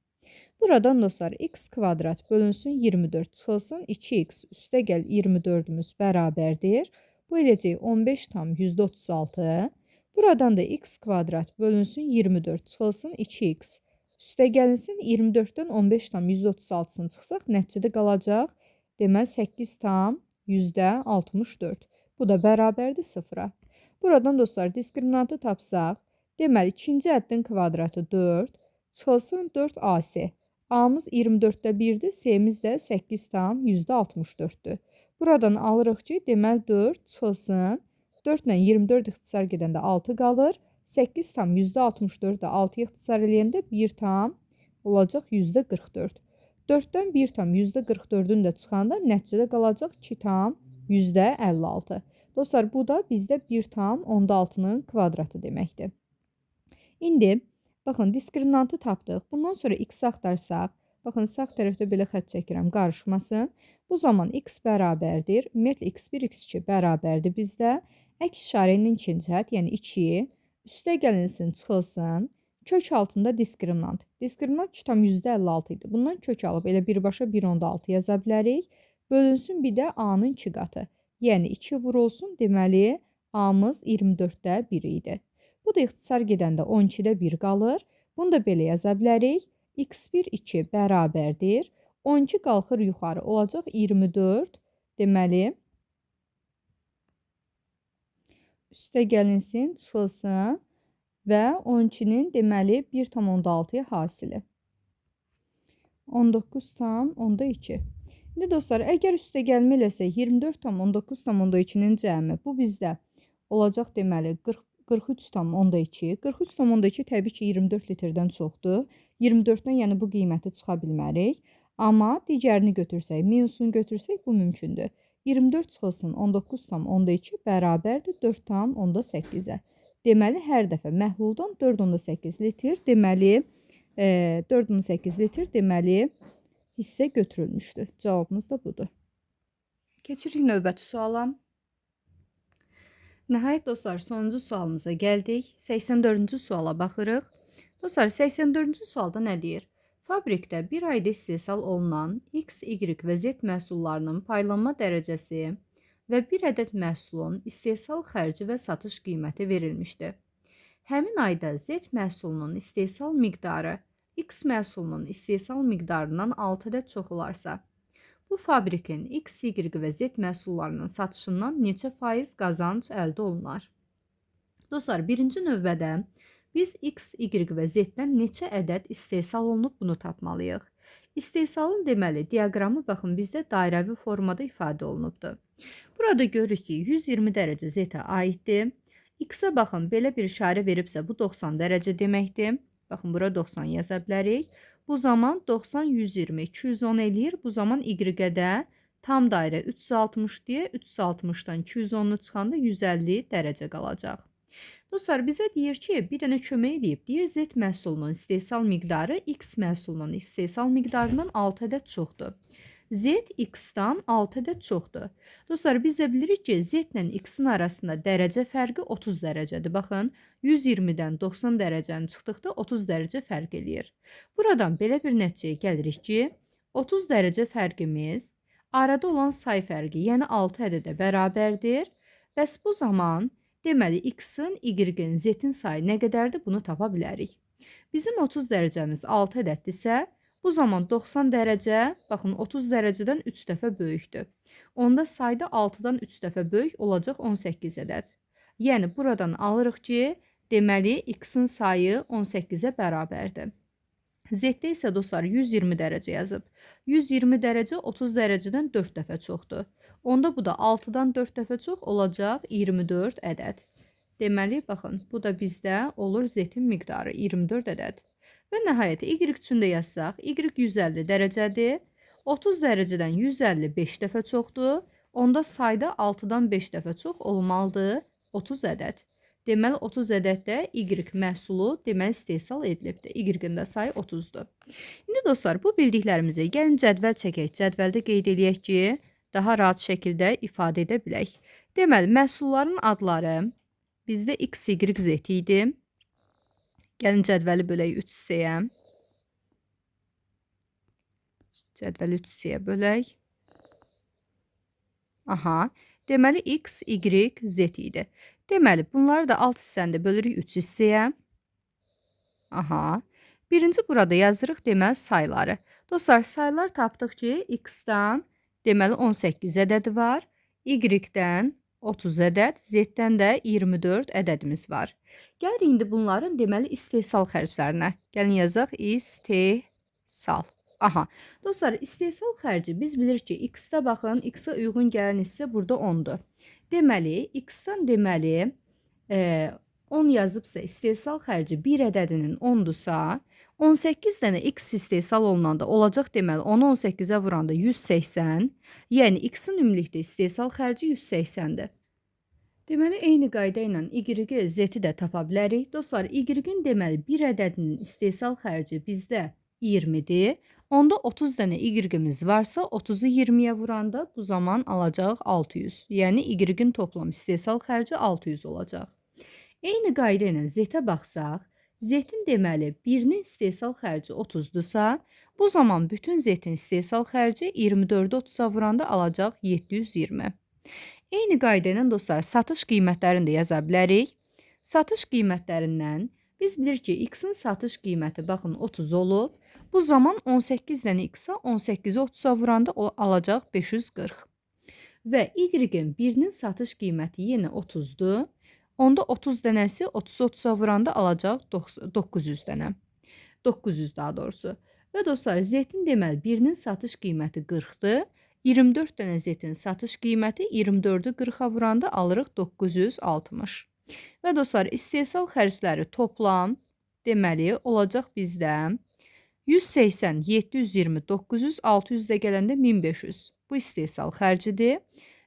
Buradan dostlar x kvadrat bölünsün 24 çıxılsın 2x üstə gəl 24-ümüz bərabərdir. Bu eləcək 15 tam %36. Buradan da x kvadrat bölünsün 24 çıxılsın 2x. Üstə gəlinsin 24-dən 15 tam %36-sını çıxsaq nəticədə qalacaq. Deməli 8 tam %64. Bu da bərabərdir 0-a. Buradan dostlar diskriminantı tapsaq, deməli ikinci həddin kvadratı 4 çıxılsın 4ac. A'mız 24-də 1-dir, C'miz də 8 tam %64-dür. Buradan alırıq ki, deməli 4 çıxılsın 4 ilə 24 ixtisar gedəndə 6 qalır. 8 tam %64 də 6 ixtisar eləyəndə 1 tam olacaq %44. 4-dən 1 tam %44-ün də çıxanda nəticədə qalacaq 2 tam %56. Dostlar, bu da bizdə 1 tam onda 6-nın kvadratı deməkdir. İndi, baxın, diskriminantı tapdıq. Bundan sonra x axtarsaq, baxın, sağ tərəfdə belə xətt çəkirəm, qarışmasın. Bu zaman x bərabərdir. Ümumiyyətlə, x1, x2 bərabərdir bizdə. Əks işarənin ikinci hədd, yəni 2, üstə gəlinsin, çıxılsın. Kök altında diskriminant. Diskriminant 2 tam %56 idi. Bundan kök alıb elə birbaşa 1.6 yaza bilərik. Bölünsün bir də a-nın 2 qatı. Yəni 2 vurulsun, deməli a-mız 24-də 1 idi. Bu da ixtisar gedəndə 12-də 1 qalır. Bunu da belə yaza bilərik. x1, 2 bərabərdir. 12 qalxır yuxarı, olacaq 24. Deməli, üstə gəlinsin, çıxılsın və 12-nin deməli 1,6-ya hasili. 19,2. İndi dostlar, əgər üstə gəlmə eləsək 24,9,2-nin cəmi bu bizdə olacaq deməli 43,2. 43,2 təbii ki 24 litrdən çoxdur. 24-dən yəni bu qiyməti çıxa bilmərik. Amma digərini götürsək, minusunu götürsək bu mümkündür. 24 çıxılsın 19,2 bərabərdir 4,8-ə. Deməli, hər dəfə məhluldan 4,8 litr, deməli 4,8 litr, deməli hissə götürülmüşdür. Cavabımız da budur. Keçirik növbəti suala. Nəhayət dostlar, sonuncu sualımıza gəldik. 84-cü suala baxırıq. Dostlar, 84-cü sualda nə deyir? Fabrikdə bir ayda istehsal olunan X, Y və Z məhsullarının paylanma dərəcəsi və bir ədəd məhsulun istehsal xərci və satış qiyməti verilmişdir. Həmin ayda Z məhsulunun istehsal miqdarı X məhsulunun istehsal miqdarından 6 ədəd çox olarsa, bu fabrikin X, Y və Z məhsullarının satışından neçə faiz qazanc əldə olunar? Dostlar, birinci növbədə biz X, Y və Z-dən neçə ədəd istehsal olunub bunu tapmalıyıq. İstehsalın deməli diaqramı baxın bizdə dairəvi formada ifadə olunubdur. Burada görürük ki 120 dərəcə Z-ə aiddir. X-ə baxın belə bir işarə veribsə bu 90 dərəcə deməkdir. Baxın bura 90 yaza bilərik. Bu zaman 90, 120, 210 eləyir. Bu zaman Y-ə də tam dairə 360 deyə 360-dan 210-u çıxanda 150 dərəcə qalacaq. Dostlar, bizə deyir ki, bir dənə kömək edib, deyir Z məhsulunun istehsal miqdarı X məhsulunun istehsal miqdarından 6 ədəd çoxdur. Z X-dan 6 ədəd çoxdur. Dostlar, biz də bilirik ki, Z ilə X-in arasında dərəcə fərqi 30 dərəcədir. Baxın, 120-dən 90 dərəcəni çıxdıqda 30 dərəcə fərq eləyir. Buradan belə bir nəticəyə gəlirik ki, 30 dərəcə fərqimiz arada olan say fərqi, yəni 6 ədədə bərabərdir. Bəs bu zaman deməli, X-in, Y-in, Z-in sayı nə qədərdir? Bunu tapa bilərik. Bizim 30 dərəcəmiz 6 ədəddirsə, bu zaman 90 dərəcə, baxın, 30 dərəcədən 3 dəfə böyükdür. Onda sayda 6-dan 3 dəfə böyük olacaq 18 ədəd. Yəni, buradan alırıq ki, deməli, X-in sayı 18-ə bərabərdir. Z-də isə dostlar 120 dərəcə yazıb. 120 dərəcə 30 dərəcədən 4 dəfə çoxdur. Onda bu da 6-dan 4 dəfə çox olacaq 24 ədəd. Deməli, baxın, bu da bizdə olur Z-in miqdarı 24 ədəd. Və nəhayət, Y üçün də yazsaq, Y 150 dərəcədir. 30 dərəcədən 155 dəfə çoxdur. Onda sayda 6-dan 5 dəfə çox olmalıdır 30 ədəd. Deməli, 30 ədəddə Y məhsulu deməli istehsal edilibdir. Y-in də sayı 30-dur. İndi dostlar, bu bildiklərimizi gəlin cədvəl çəkək. Cədvəldə qeyd edək ki, daha rahat şəkildə ifadə edə bilək. Deməli, məhsulların adları bizdə X, Y, Z idi. Gəlin cədvəli bölək 3 hissəyə. Cədvəli 3 hissəyə bölək. Aha, deməli X, Y, Z idi. Deməli, bunları da alt hissəni də bölürük 3 hissəyə. Aha. Birinci burada yazırıq deməli sayları. Dostlar, saylar tapdıq ki, x-dan deməli 18 ədədi var, y-dən 30 ədəd, z-dən də 24 ədədimiz var. Gəlir indi bunların deməli istehsal xərclərinə. Gəlin yazaq istehsal. Aha. Dostlar, istehsal xərci biz bilirik ki, x-də baxın, x-ə uyğun gələn hissə burada 10-dur. Deməli, x-dan deməli 10 yazıbsa istehsal xərci 1 ədədinin 10-dursa, 18 dənə x istehsal olunanda olacaq deməli 10-u 18-ə vuranda 180, yəni x-in ümumilikdə istehsal xərci 180-dir. Deməli, eyni qayda ilə y, z-i də tapa bilərik. Dostlar, y-in deməli 1 ədədinin istehsal xərci bizdə 20-dir. Onda 30 dənə y-imiz varsa, 30-u 20-yə vuranda bu zaman alacaq 600. Yəni, y-in toplam istehsal xərci 600 olacaq. Eyni qayda ilə z-ə baxsaq, z-in deməli 1-nin istehsal xərci 30-dursa, bu zaman bütün z-in istehsal xərci 24-ü 30-a vuranda alacaq 720. Eyni qayda ilə dostlar, satış qiymətlərini də yaza bilərik. Satış qiymətlərindən biz bilirik ki, x-in satış qiyməti baxın 30 olub. Bu zaman 18 dənə x-a 18-i 30-a vuranda alacaq 540. Və y-in 1-nin satış qiyməti yenə 30-dur. Onda 30 dənəsi 30-30-a vuranda alacaq 900 dənə. 900 daha doğrusu. Və dostlar, z-in deməli 1-nin satış qiyməti 40-dır. 24 dənə z-in satış qiyməti 24-ü 40-a vuranda alırıq 960. Və dostlar, istehsal xərcləri toplam deməli olacaq bizdə 180, 720, 900, 600 də gələndə 1500. Bu istehsal xərcidir.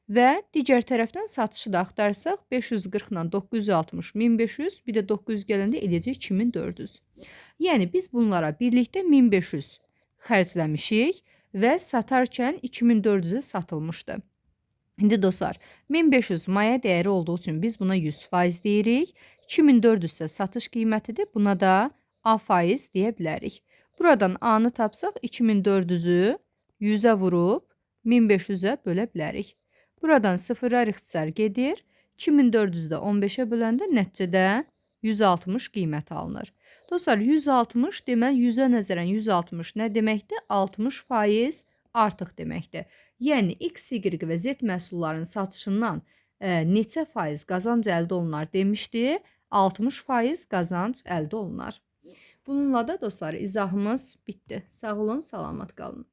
Və digər tərəfdən satışı da axtarsaq 540 ilə 960, 1500, bir də 900 gələndə eləyəcək 2400. Yəni biz bunlara birlikdə 1500 xərcləmişik və satarkən 2400-ə satılmışdı. İndi dostlar, 1500 maya dəyəri olduğu üçün biz buna 100% deyirik. 2400 isə satış qiymətidir. Buna da A% deyə bilərik. Buradan A-nı tapsaq 2400-ü 100-ə vurub 1500-ə bölə bilərik. Buradan sıfırlar ixtisar gedir. 2400-də 15-ə böləndə nəticədə 160 qiymət alınır. Dostlar, 160 deməli 100-ə nəzərən 160 nə deməkdir? 60% artıq deməkdir. Yəni, X, Y və Z məhsullarının satışından neçə faiz qazanc əldə olunar demişdi? 60% qazanc əldə olunar. Bununla da dostlar, izahımız bitdi. Sağ olun, salamat qalın.